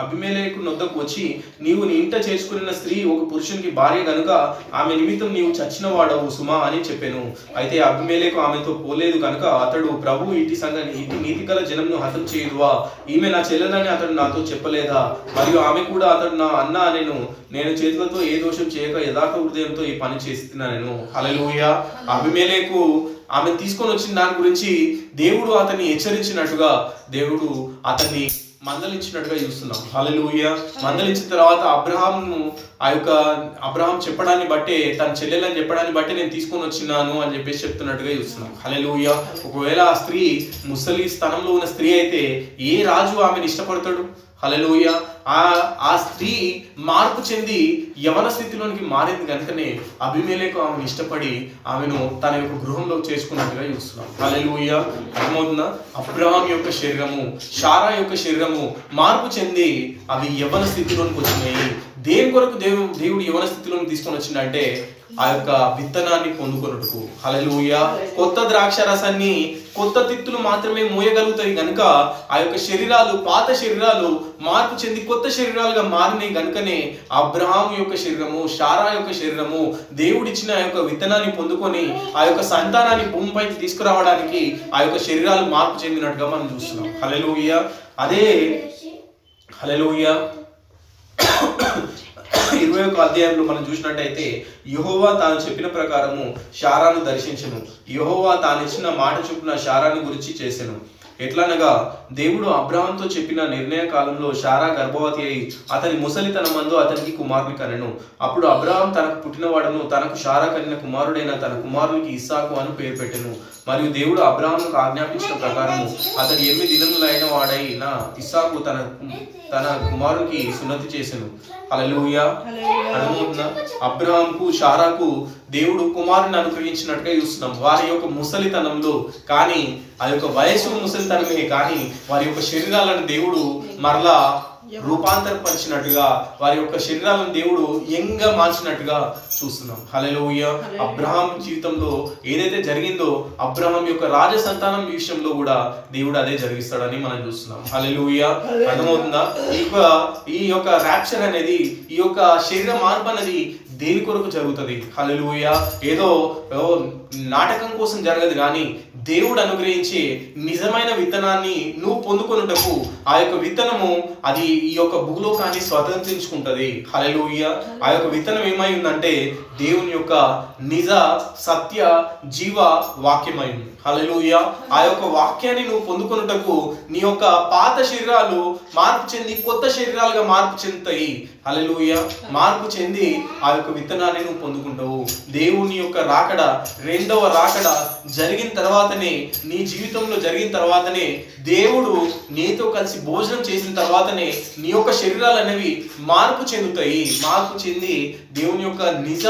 అబీమెలెకు నొద్దకు వచ్చి, నీవు నీ ఇంట చేసుకున్న స్త్రీ ఒక పురుషునికి భార్య గనుక ఆమె నిమిత్తం నీవు చచ్చిన వాడవు సుమా అని చెప్పాను. అయితే అబీమెలెకు ఆమెతో పోలేదు కనుక అతడు, ప్రభు ఇటు నీతిగల జనంను హతం చేయుదువా? ఈమె నా చెల్లెలని అతడు నాతో చెప్పలేదా? మరియు ఆమె కూడా అతడు నా అన్న అనెను. నేను చేతులతో ఏ దోషం చేయక యథార్థ హృదయంతో ఈ పని చేస్తున్నాను. హల్లెలూయా. అబీమెలెకు ఆమె తీసుకొని వచ్చిన దాని గురించి దేవుడు అతన్ని హెచ్చరించినట్టుగా, దేవుడు అతన్ని మందలించినట్టుగా చూస్తున్నాం. హల్లెలూయా. మందలించిన తర్వాత అబ్రహామును ఆ యొక్క అబ్రహాం చెప్పడాన్ని బట్టే, తన చెల్లెలని చెప్పడాన్ని బట్టి నేను తీసుకొని వచ్చినాను అని చెప్పేసి చెప్తున్నట్టుగా చూస్తున్నాం. హల్లెలూయా. ఒకవేళ ఆ స్త్రీ ముసలి స్థానంలో ఉన్న స్త్రీ అయితే ఏ రాజు ఆమెను ఇష్టపడతాడు? హల్లెలూయా. ఆ స్త్రీ మార్పు చెంది యవన స్థితిలోనికి మారింది కనుకనే అబీమెలెకు ఆమెను ఇష్టపడి ఆమెను తన యొక్క గృహంలో చేసుకున్నట్టుగా చూస్తున్నాం. హల్లెలూయా. అర్థమవుతుందా? అబ్రహాం యొక్క శరీరము, శారా యొక్క శరీరము మార్పు చెంది అవి యవన స్థితిలోనికి వచ్చినాయి. దేని కొరకు దేవుడు యవన స్థితిలోకి తీసుకొని వచ్చిందంటే ఆ యొక్క విత్తనాన్ని పొందుకొనుటకు. హల్లెలూయా. కొత్త ద్రాక్ష రసాన్ని కొత్త తిత్తులు మాత్రమే మోయగలుగుతాయి కనుక ఆ యొక్క శరీరాలు, పాత శరీరాలు మార్పు చెంది కొత్త శరీరాలుగా మారినాయి కనుకనే అబ్రహాం యొక్క శరీరము, శారా యొక్క శరీరము దేవుడిచ్చిన ఆ యొక్క విత్తనాన్ని పొందుకొని ఆ యొక్క సంతానాన్ని భూమిపైకి తీసుకురావడానికి ఆ యొక్క శరీరాలు మార్పు చెందినట్టుగా మనం చూస్తున్నాం. హల్లెలూయా. అదే హల్లెలూయా 21వ అధ్యాయంలో మనం చూసినట్టయితే యెహోవా తాను చెప్పిన ప్రకారము శారాను దర్శించెను. యెహోవా తాను ఇచ్చిన మాట చొప్పున శారాను గురించి చేసెను. ఎట్లనగా దేవుడు అబ్రహాంతో చెప్పిన నిర్ణయ కాలంలో శారా గర్భవతి అయి అతని ముసలితనమందు అతనికి కుమారుని కనెను. అప్పుడు అబ్రహాం తనకు పుట్టినవాడను తనకు శారా కనిన కుమారుడైన తన కుమారునికి ఇస్సాకు అని పేరు పెట్టెను. మరియు దేవుడు అబ్రహాముకు ఆజ్ఞాపించిన ప్రకారము అతడు 8 దినములైన వాడైన ఇస్సాకు తన కుమారునికి సున్నతి చేసెను. హల్లెలూయా. అర్థమవుతుందా? అబ్రహాంకు శారాకు దేవుడు కుమారుని అనుగ్రహించినట్టుగా చూస్తున్నాం. వారి యొక్క ముసలితనంలో కానీ ఆ యొక్క వయసు ముసలితనమే కానీ వారి యొక్క శరీరాలను దేవుడు మరలా రూపాంతరపరిచినట్టుగా, వారి యొక్క శరీరాలను దేవుడు యంగా మార్చినట్టుగా చూస్తున్నాం. హల్లెలూయా. అబ్రహాం జీవితంలో ఏదైతే జరిగిందో అబ్రహాం యొక్క రాజ సంతానం విషయంలో కూడా దేవుడు అదే జరిగిస్తాడని మనం చూస్తున్నాం. హల్లెలూయా. అర్థమవుతుందా? ఈ యొక్క ర్యాప్చర్ అనేది, ఈ యొక్క శరీర మార్పు అనేది దేని కొరకు జరుగుతుంది? హల్లెలూయా. ఏదో నాటకం కోసం జరగదు కానీ దేవుడు అనుగ్రహించే నిజమైన విత్తనాన్ని నువ్వు పొందుకొనుటకు ఆ యొక్క విత్తనము అది ఈ యొక్క భూలోకాన్ని స్వతంత్రించుకుంటది. హల్లెలూయా. ఆ యొక్క విత్తనం ఏమై ఉందంటే దేవుని యొక్క నిజ సత్య జీవ వాక్యమై ఉంది. హల్లెలూయా. ఆ యొక్క వాక్యాన్ని నువ్వు పొందుకొనుటకు నీ యొక్క పాత శరీరాలు మార్పు చెంది కొత్త శరీరాలుగా మార్పు చెందుతాయి. హల్లెలూయా. మార్పు చెంది ఆ యొక్క విత్తనాన్ని నువ్వు పొందుకుంటావు. దేవుని యొక్క రాకడ, రెండవ రాకడ జరిగిన తర్వాతనే, నీ జీవితంలో జరిగిన తర్వాతనే, దేవుడు నీతో కలిసి భోజనం చేసిన తర్వాతనే నీ యొక్క శరీరాలు అనేవి మార్పు చెందుతాయి. మార్పు చెంది దేవుని యొక్క నిజ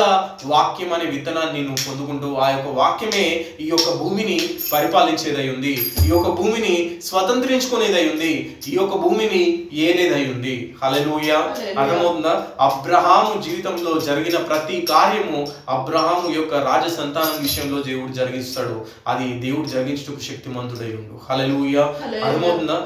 వాక్యం అనే విత్తనాన్ని నువ్వు పొందుకుంటూ ఆ యొక్క వాక్యమే ఈ యొక్క భూమిని పరిపాలించేదై ఉంది, ఈ యొక్క భూమిని స్వతంత్రించుకునేదై ఉంది, ఈ యొక్క భూమిని ఏలేదై ఉంది. హల్లెలూయా. అర్థమవుతుందా? అబ్రహాము జీవితంలో జరిగిన ప్రతి కార్యము అబ్రహాము యొక్క రాజ సంతానం విషయంలో దేవుడు జరిగిస్తాడు. అది దేవుడు జరిగించుటకు శక్తిమంతుడై ఉండు. హల్లెలూయా. అర్థమవుతుందా?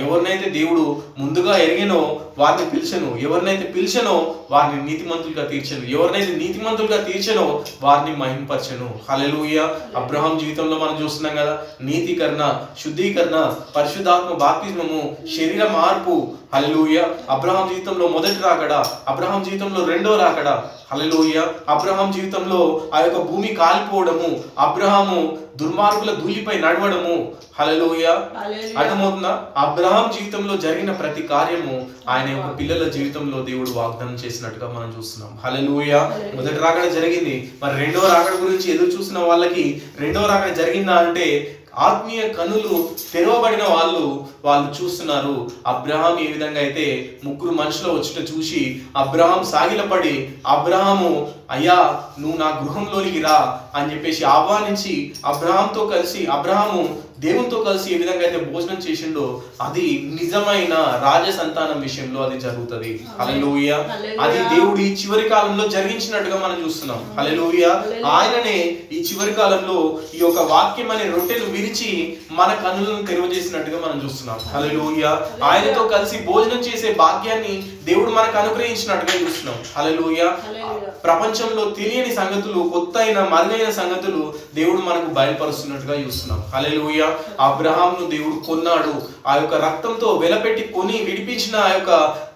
ఎవరినైతే దేవుడు ముందుగా ఎరిగెనో వారిని పిలిచెను, ఎవరినైతే పిలిచెనో వారిని నీతిమంతులుగా తీర్చెను, ఎవరినైతే నీతిమంతులుగా తీర్చెనో వారిని మహింపరచెను. హల్లెలూయా. అబ్రహాం జీవితంలో మనం చూస్తున్నాం కదా, నీతికరణ, శుద్ధీకరణ, పరిశుద్ధాత్మ బాప్తిస్మము, శరీర మార్పు. హల్లెలూయా. అబ్రహాం జీవితంలో మొదటి రాకడ, అబ్రహాం జీవితంలో రెండో రాకడ. హల్లెలూయా. అబ్రహాం జీవితంలో ఆ యొక్క భూమి కాలిపోవడము, అబ్రహాము దుర్మార్గుల ధూళిపై నడవడము. హల్లెలూయా. అర్థమవుతుందా? అబ్రహాం జీవితంలో జరిగిన ప్రతి కార్యము ఆయన యొక్క పిల్లల జీవితంలో దేవుడు వాగ్దానం చేసినట్టుగా మనం చూస్తున్నాం. హల్లెలూయా. మొదటి రాకడ జరిగింది, మరి రెండవ రాకడ గురించి ఎదురు చూసిన వాళ్ళకి రెండవ రాకడ జరిగిందా అంటే ఆత్మీయ కనులు తెరవబడిన వాళ్ళు చూస్తున్నారు. అబ్రహాం ఏ విధంగా అయితే 3 మనుషులు వచ్చుట చూసి అబ్రహాం సాగిలపడి, అబ్రహాము అయ్యా నువ్వు నా గృహంలోనికి రా అని చెప్పేసి ఆహ్వానించి అబ్రహాంతో కలిసి, అబ్రహాము దేవునితో కలిసి ఏ విధంగా అయితే భోజనం చేసిండో అది నిజమైన రాజ సంతానం విషయంలో అది జరుగుతుంది. హల్లెలూయా. అది దేవుడు ఈ చివరి కాలంలో జరిగించినట్టుగా మనం చూస్తున్నాం. హల్లెలూయా. ఆయననే ఈ చివరి కాలంలో ఈ యొక్క వాక్యం అనే రొట్టెలు విరిచి మన కన్నులను తెరవజేసినట్టుగా మనం చూస్తున్నాం. హల్లెలూయా. ఆయనతో కలిసి భోజనం చేసే భాగ్యాన్ని దేవుడు మనకు అనుగ్రహించినట్టుగా చూస్తున్నాం. హల్లెలూయా. ప్రపంచంలో తెలియని సంగతులు, కొత్త అయిన మరుగైన సంగతులు దేవుడు మనకు బయలుపరుస్తున్నట్టుగా చూస్తున్నాం. హల్లెలూయా. అబ్రహామును దేవుడు కొన్నాడు. ఆ యొక్క రక్తంతో వెలపెట్టి కొని విడిపించిన ఆ యొక్క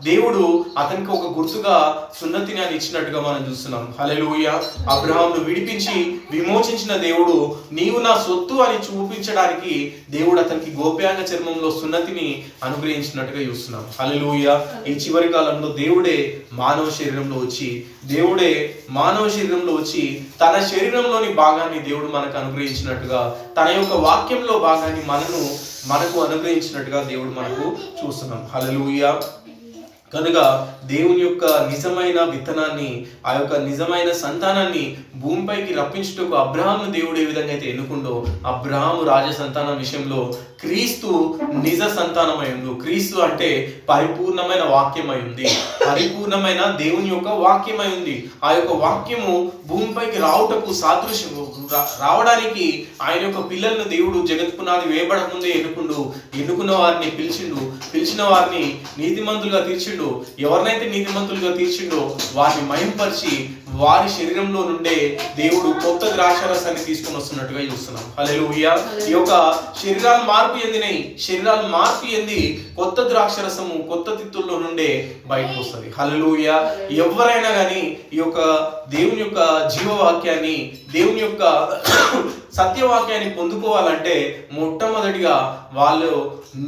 దేవుడు అతనికి ఒక గుర్తుగా సున్నతిని అని ఇచ్చినట్టుగా మనం చూస్తున్నాం. హల్లెలూయా. అబ్రహామును విడిపించి విమోచించిన దేవుడు నీవు నా సొత్తు అని చూపించడానికి దేవుడు అతనికి గోప్యాంగ చర్మంలో సున్నతిని అనుగ్రహించినట్టుగా చూస్తున్నాం. హల్లెలూయా. ఈ చివరి కాలంలో దేవుడే మానవ శరీరంలో వచ్చి తన శరీరంలోని భాగాన్ని దేవుడు మనకు అనుగ్రహించినట్టుగా, తన యొక్క వాక్యంలో భాగాన్ని మనకు అనుగ్రహించినట్టుగా దేవుడు మనకు చూస్తున్నాం. హల్లెలూయా. కనుక దేవుని యొక్క నిజమైన విత్తనాన్ని, ఆ యొక్క నిజమైన సంతానాన్ని భూమిపైకి రప్పించుటకు అబ్రహాము దేవుడు ఏ విధంగా అయితే ఎన్నుకుండో, అబ్రహాము రాజ సంతానం విషయంలో క్రీస్తు నిజ సంతానమై ఉంది. క్రీస్తు అంటే పరిపూర్ణమైన వాక్యమై ఉంది, పరిపూర్ణమైన దేవుని యొక్క వాక్యమై ఉంది. ఆ యొక్క వాక్యము భూమిపైకి రావటకు సాదృశ్యము రావడానికి ఆయన యొక్క పిల్లలను దేవుడు జగత్ పునాది వేయబడక ముందే ఎన్నుకున్న వారిని పిలిచిన వారిని నీతిమంతులుగా తీర్చిండు. ఎవరినైతే నీతిమంతులుగా తీర్చిండో వారిని మహింపరిచి వారి శరీరంలో నుండే దేవుడు కొత్త ద్రాక్షరసాన్ని తీసుకొని వస్తున్నట్టుగా చూస్తున్నాం. హల్లెలూయా. ఈ యొక్క శరీరాలు మార్పు చెంది కొత్త ద్రాక్షరసము కొత్త తిత్తుల్లో నుండే బయటకు వస్తుంది. హల్లెలూయా. ఎవరైనా కానీ ఈ యొక్క దేవుని యొక్క జీవవాక్యాన్ని, దేవుని యొక్క సత్యవాక్యాన్ని పొందుకోవాలంటే మొట్టమొదటిగా వాళ్ళు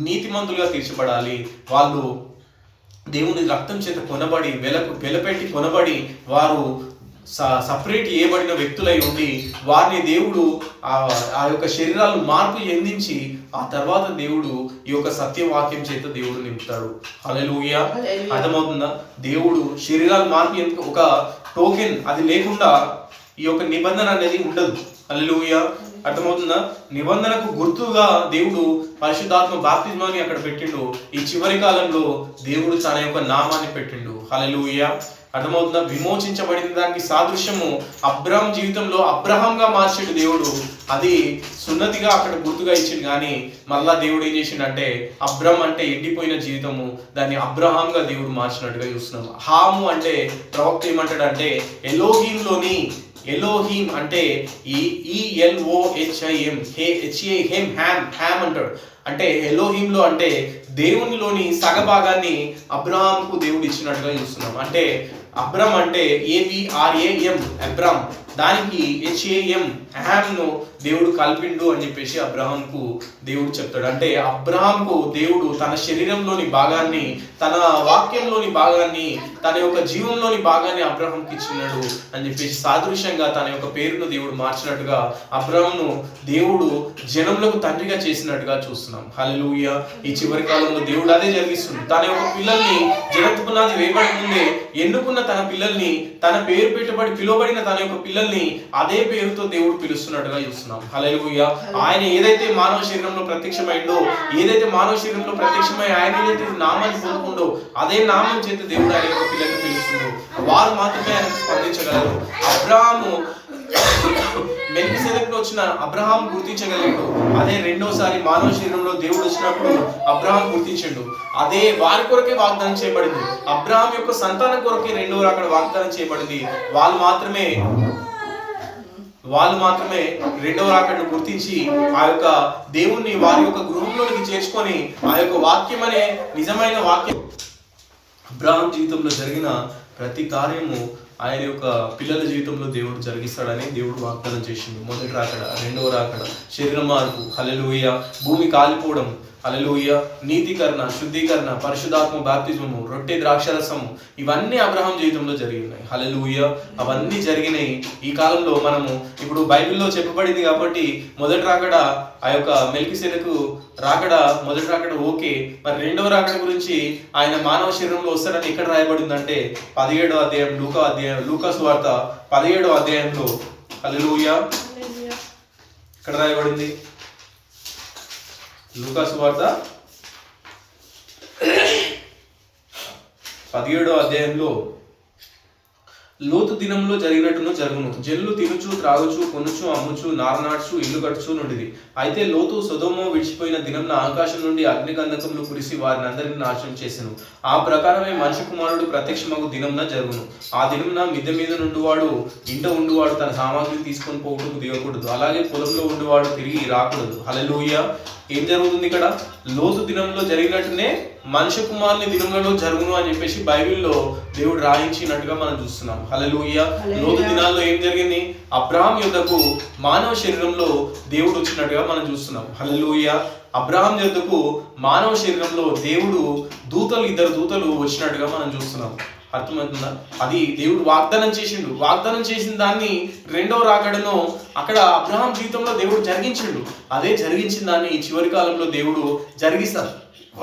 నీతిమంతులుగా తీర్చబడాలి. వాళ్ళు దేవుని రక్తం చేత కొనబడి వెలపెట్టి కొనబడి వారు సపరేట్ చేయబడిన వ్యక్తులై ఉండి వారిని దేవుడు ఆ యొక్క శరీరాలు మార్పు చెందించి ఆ తర్వాత దేవుడు ఈ యొక్క సత్యవాక్యం చేత దేవుడు నింపుతాడు. హల్లెలూయా. అర్థమవుతుందా? దేవుడు శరీరాలు మార్పు ఒక టోకెన్ అది లేకుండా ఈ యొక్క నిబంధన అనేది ఉండదు. హల్లెలూయా. అర్థమవుతుందా? నిబంధనకు గుర్తుగా దేవుడు పరిశుద్ధాత్మ బాప్తిస్మాన్ని అక్కడ పెట్టిండు. ఈ చివరి కాలంలో దేవుడు తన యొక్క నామాన్ని పెట్టిండు. హల్లెలూయా. అర్థమవుతుందా? విమోచించబడిన దానికి సాదృశ్యము అబ్రహాం జీవితంలో అబ్రహాంగా మార్చాడు దేవుడు. అది సున్నతిగా అక్కడ గుర్తుగా ఇచ్చింది. కానీ మళ్ళా దేవుడు ఏం చేసిండంటే అబ్రహాం అంటే ఎండిపోయిన జీవితము, దాన్ని అబ్రహాంగా దేవుడు మార్చినట్టుగా చూస్తున్నాము. హాము అంటే ప్రవక్త ఏమంటాడంటే ఎలోహీం అంటే ELOHIM హ్యామ్ అంటాడు. అంటే ఎలోహీంలో అంటే దేవునిలోని సగభాగాన్ని అబ్రహాంకు దేవుడు ఇచ్చినట్టుగా చూస్తున్నాం. అంటే అబ్రమ్ అంటే ABRAM అబ్రామ్, దానికి HAM దేవుడు కల్పిండు అని చెప్పేసి అబ్రహాంకు దేవుడు చెప్తాడు. అంటే అబ్రహాంకు దేవుడు తన శరీరంలోని భాగాన్ని, తన వాక్యంలోని భాగాన్ని, తన యొక్క జీవంలోని భాగాన్ని అబ్రహాంకి ఇచ్చినాడు అని చెప్పేసి సాదృశ్యంగా తన యొక్క పేరును దేవుడు మార్చినట్టుగా అబ్రహాంను దేవుడు జనములకు తండ్రిగా చేసినట్టుగా చూస్తున్నాం. హల్లెలూయా. ఈ చివరి కాలంలో దేవుడు అదే జరిగిస్తుంది. తన యొక్క పిల్లల్ని జగత్తు పునాది వేయబడి ముందే ఎన్నుకున్న తన పిల్లల్ని, తన పేరు పిలువబడిన తన యొక్క పిల్లల్ని అదే పేరుతో దేవుడు పిలుస్తున్నట్టుగా చూస్తున్నాం. హల్లెలూయా. ఆయన ఏదైతే మానవ శరీరంలో ప్రత్యక్షమైందో, ఆయన ఏదైతే నామాన్ని పొందుకుండో అదే నామం చేత దేవుడు ఆయన యొక్క పిల్లల్ని పిలుస్తున్నాడు. వారు మాత్రమే ఆయనకు స్పందించగలరు. అబ్రహాము మెల్కీసెదెకులో వచ్చిన అబ్రహాం గుర్తించగలిగాడు. అదే రెండోసారి మానవ శరీరంలో దేవుడు వచ్చినప్పుడు అబ్రహాం గుర్తించిండు. అదే వారి కొరకే వాగ్దానం చేయబడింది. అబ్రహాం యొక్క సంతానం కొరకే రెండవ అక్కడ వాగ్దానం చేయబడింది. వాళ్ళు మాత్రమే రెండవ రాకడను గుర్తించి ఆ యొక్క దేవుణ్ణి వారి యొక్క గృహంలోనికి చేర్చుకొని ఆ యొక్క వాక్యం అనే నిజమైన వాక్యం అబ్రహాం జీవితంలో జరిగిన ప్రతి కార్యము ఆయన యొక్క పిల్లల జీవితంలో దేవుడు జరిగిస్తాడని దేవుడు వాగ్దానం చేసిండు. మొదటి రాకడ, రెండవ రాకడ, శరీర మార్పు, హల్లెలూయా, భూమి కాలిపోవడం, హల్లెలూయా, నీతికరణ, శుద్ధీకరణ, పరిశుద్ధాత్మ బాప్తిజము, రొట్టె ద్రాక్షరసము, ఇవన్నీ అబ్రహాం జీవితంలో జరిగినాయి. హల్లెలూయా. అవన్నీ జరిగినాయి. ఈ కాలంలో మనము ఇప్పుడు బైబిల్లో చెప్పబడింది కాబట్టి మొదటి రాకడ, ఆ యొక్క మెల్కీసెదెకు రాకడ, మొదటి రాకడ ఓకే. మరి రెండవ రాకడ గురించి ఆయన మానవ శరీరంలో వస్తాడని ఎక్కడ రాయబడిందంటే 17వ అధ్యాయం లూకా సువార్త 17వ అధ్యాయంలో. హల్లెలూయా. ఇక్కడ రాయబడింది లూకా సువార్త 17వ అధ్యాయంలో లోతు దినంలో జరిగినట్టును జరుగును. జనులు తినుచు త్రాగుచు కొనుచు అమ్ముచు నారనాడ్చు ఇల్లు కట్టుచు నుండిది. అయితే లోతు సొదొమ విడిచిపోయిన దినంన ఆకాశం నుండి అగ్నిగంధకములు కురిసి వారిని అందరిని నాశనం చేసెను. ఆ ప్రకారమే మనిషి కుమారుడు ప్రత్యక్షమగు దినంన జరుగును. ఆ దినంన మిద్దె మీద నుండివాడు ఇంట ఉండివాడు తన సామాగ్రిని తీసుకొని పోవటకు దిగకూడదు. అలాగే పొలంలో ఉండివాడు తిరిగి రాకూడదు. హల్లెలూయా. ఏం జరుగుతుంది ఇక్కడ? లోతు దినంలో జరిగినట్టునే మనిషి కుమారుని దినంలో జరుగును అని చెప్పేసి బైబిల్లో దేవుడు రాయించినట్టుగా మనం చూస్తున్నాం. హల్లెలూయా. లోతు దినాల్లో ఏం జరిగింది? అబ్రహాం యొద్దకు మానవ శరీరంలో దేవుడు వచ్చినట్టుగా మనం చూస్తున్నాం. హల్లెలూయా. అబ్రహాం యొద్దకు మానవ శరీరంలో దేవుడు ఇద్దరు దూతలు వచ్చినట్టుగా మనం చూస్తున్నాం. అర్థమవుతుందా? అది దేవుడు వాగ్దానం చేసిండు. వాగ్దానం చేసిన దాన్ని రెండవ రాకడను అక్కడ అబ్రహాం జీవితంలో దేవుడు జరిగించిండు. అదే జరిగించిన దాన్ని చివరి కాలంలో దేవుడు జరిగిస్తాడు,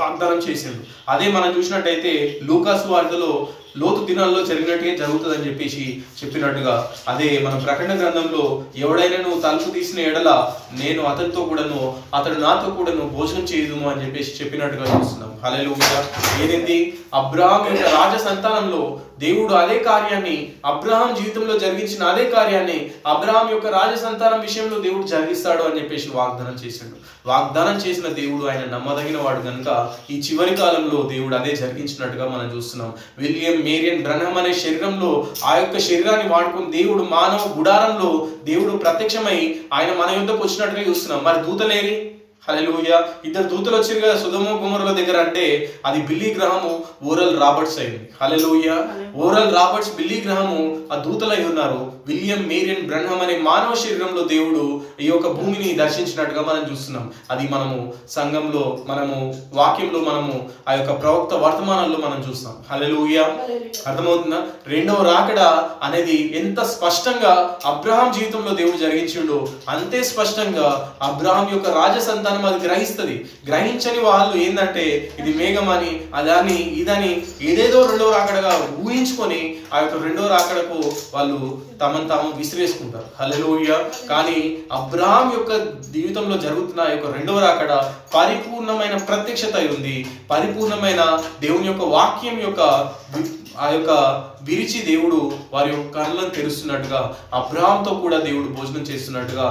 వాగ్దానం చేసిండు. అదే మనం చూసినట్టయితే లూకా సువార్తలో లోతు దినాల్లో జరిగినట్టుగా జరుగుతుందని చెప్పేసి చెప్పినట్టుగా, అదే మన ప్రకటన గ్రంథంలో ఎవడైనా నువ్వు తలుపు తీసిన ఎడల నేను అతనితో కూడాను అతడు నాతో కూడాను భోజనం చేయదుము అని చెప్పేసి చెప్పినట్టుగా చూస్తున్నాం. హల్లెలూయా. ఏదైంది? అబ్రహాం యొక్క రాజ సంతానంలో దేవుడు అదే కార్యాన్ని అబ్రహాం జీవితంలో జరిగించిన అదే కార్యాన్ని అబ్రహాం యొక్క రాజ సంతానం విషయంలో దేవుడు జరిగిస్తాడు అని చెప్పేసి వాగ్దానం చేశాడు. వాగ్దానం చేసిన దేవుడు ఆయన నమ్మదగిన వాడు కనుక ఈ చివరి కాలంలో దేవుడు అదే జరిగించినట్టుగా మనం చూస్తున్నాం. విలియం మేరియన్ బ్రహ్మం అనే శరీరంలో ఆ యొక్క శరీరాన్ని వాడుకుని దేవుడు మానవ గుడారంలో దేవుడు ప్రత్యక్షమై ఆయన మన యుద్ధకు వచ్చినట్టుగా చూస్తున్నాం. మరి దూతలేరి? హల్లెలూయా. ఇద్దరు దూతలు వచ్చారు కదా సొదొమ గొమొర్రా దగ్గర. అంటే అది బిల్లీ గ్రహము, ఓరల్ రాబర్ట్స్ అయింది. హల్లెలూయా. ఓరల్ రాబర్ట్స్, బిల్లీ గ్రహము ఆ దూతలై ఉన్నారు. విలియం మేరియన్ బ్రహ్మం అనే మానవ శరీరంలో దేవుడు ఈ యొక్క భూమిని దర్శించినట్టుగా మనం చూస్తున్నాం. అది మనము సంఘంలో, మనము వాక్యంలో, మనము ఆ యొక్క ప్రవక్త వర్తమానంలో మనం చూస్తాం. హల్లెలూయా. అర్థమవుతుందా? రెండవ రాకడ అనేది ఎంత స్పష్టంగా అబ్రహాం జీవితంలో దేవుడు జరిగించిండో అంతే స్పష్టంగా అబ్రహాం యొక్క రాజ సంతానం అది గ్రహిస్తుంది. గ్రహించని వాళ్ళు ఏంటంటే ఇది మేఘమని అదని ఇదని ఏదేదో రెండవ రాకడగా ఊహించుకొని ఆ యొక్క రెండవ రాకడకు వాళ్ళు తమను తాము విసిరేసుకుంటారు. హల్లెలూయా. కానీ అబ్రహాం యొక్క జీవితంలో జరుగుతున్న ఆ యొక్క రెండవ రాకడ పరిపూర్ణమైన ప్రత్యక్షత ఉంది. పరిపూర్ణమైన దేవుని యొక్క వాక్యం యొక్క ఆ యొక్క విరిచి దేవుడు వారి యొక్క కళ్ళను తెరుస్తున్నట్టుగా, అబ్రహాంతో కూడా దేవుడు భోజనం చేస్తున్నట్టుగా,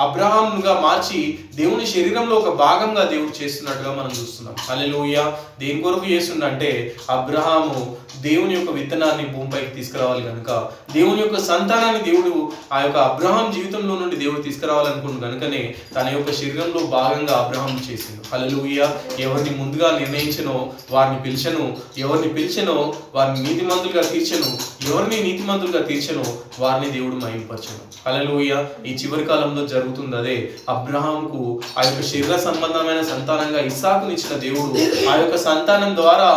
అబ్రహాంగా మార్చి దేవుని శరీరంలో ఒక భాగంగా దేవుడు చేస్తున్నట్టుగా మనం చూస్తున్నాం. హల్లెలూయా. దేని కొరకు చేస్తుందంటే అబ్రహాము దేవుని యొక్క విత్తనాన్ని భూమిపైకి తీసుకురావాలి కనుక, దేవుని యొక్క సంతానాన్ని దేవుడు ఆ యొక్క అబ్రహాం జీవితంలో నుండి దేవుడు తీసుకురావాలనుకున్న కనుకనే తన యొక్క శరీరంలో భాగంగా అబ్రహాం చేసిండు. హల్లెలూయా. ఎవరిని ముందుగా నిర్ణయించనో వారిని పిలిచెను, ఎవరిని పిలిచెనో వారిని నీతిమంతులుగా తీర్చెను, ఎవరిని నీతిమంతులుగా తీర్చెనో వారిని దేవుడు మహిమపరచెను. హల్లెలూయా. ఈ చివరి కాలంలో జరుగుతుంది అదే. అబ్రహాంకు ఆ యొక్క శరీర సంబంధమైన సంతానంగా ఇస్సాకునిచ్చిన దేవుడు ఆ యొక్క సంతానం ద్వారా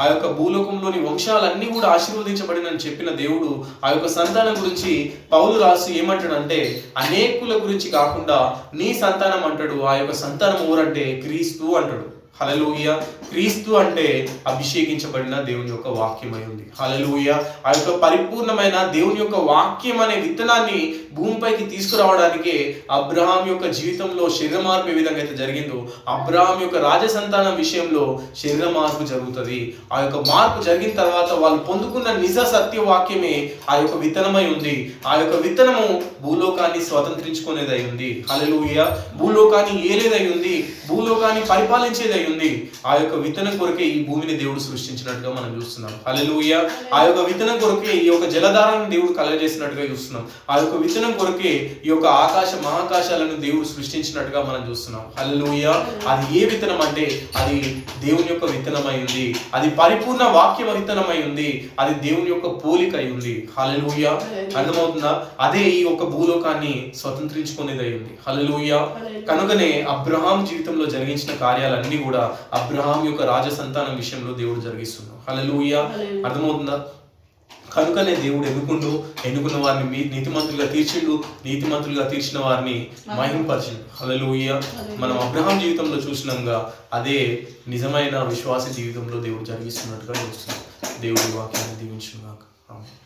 ఆ యొక్క భూలోకంలోని వంశాలన్నీ కూడా ఆశీర్వదించబడినని చెప్పిన దేవుడు ఆ యొక్క సంతానం గురించి పౌలు రాసి ఏమంటాడంటే అనేకుల గురించి కాకుండా నీ సంతానం అంటాడు. ఆ యొక్క సంతానం ఎవరంటే క్రీస్తు అంటాడు. హల్లెలూయా. క్రీస్తు అంటే అభిషేకించబడిన దేవుని యొక్క వాక్యమై ఉంది. హల్లెలూయా. ఆ యొక్క పరిపూర్ణమైన దేవుని యొక్క వాక్యం అనే విత్తనాన్ని భూమిపైకి తీసుకురావడానికే అబ్రహాం యొక్క జీవితంలో శరీర మార్పు ఏ విధంగా అయితే జరిగిందో అబ్రహాం యొక్క రాజ సంతానం విషయంలో శరీర మార్పు జరుగుతుంది. ఆ యొక్క మార్పు జరిగిన తర్వాత వాళ్ళు పొందుకున్న నిజ సత్య వాక్యమే ఆ యొక్క విత్తనమై ఉంది. ఆ యొక్క విత్తనము భూలోకాన్ని స్వతంత్రించుకునేదై ఉంది. హల్లెలూయా. భూలోకాన్ని ఏలేదై ఉంది, భూలోకాన్ని పరిపాలించేదై ఉంది. ఆ యొక్క విత్తనం కొరకే ఈ భూమిని దేవుడు సృష్టించినట్టుగా మనం చూస్తున్నాం. హల్లెలూయా. ఆ యొక్క విత్తనం కొరకే ఈ యొక్క జలధారాన్ని దేవుడు కలగజేసినట్టుగా చూస్తున్నాం. ఆ యొక్క విత్తనం కొరకే ఈ యొక్క ఆకాశ మహాకాశాలను దేవుడు సృష్టించినట్టుగా మనం చూస్తున్నాం. హల్లెలూయా. అది ఏ విత్తనం అంటే అది దేవుని యొక్క విత్తనమై ఉంది. అది పరిపూర్ణ వాక్య విత్తనమై ఉంది. అది దేవుని యొక్క పోలిక అయి ఉంది. హల్లెలూయా. అర్థమవుతుందా? అదే ఈ యొక్క భూలోకాన్ని స్వతంత్రించుకునేదై ఉంది. హల్లెలూయా. కనుకనే అబ్రహాం జీవితంలో జరిగించిన కార్యాలన్నీ కూడా అబ్రహాం యొక్క రాజ సంతానం విషయంలో దేవుడు జరిగిస్తున్నాడు. హల్లెలూయా. అర్థమవుతుందా? కనుకనే దేవుడు ఎన్నుకున్న వారిని నీతిమంతులుగా తీర్చిండు, నీతిమంతులుగా తీర్చిన వారిని మహిమపరిచిండు. హల్లెలూయా. మనం అబ్రహాం జీవితంలో చూసినాంగా అదే నిజమైన విశ్వాస జీవితంలో దేవుడు జరిగిస్తున్నట్టుగా చూస్తున్నాం. దేవుడి వాక్యాన్ని దీవించుగాక. ఆమేన్.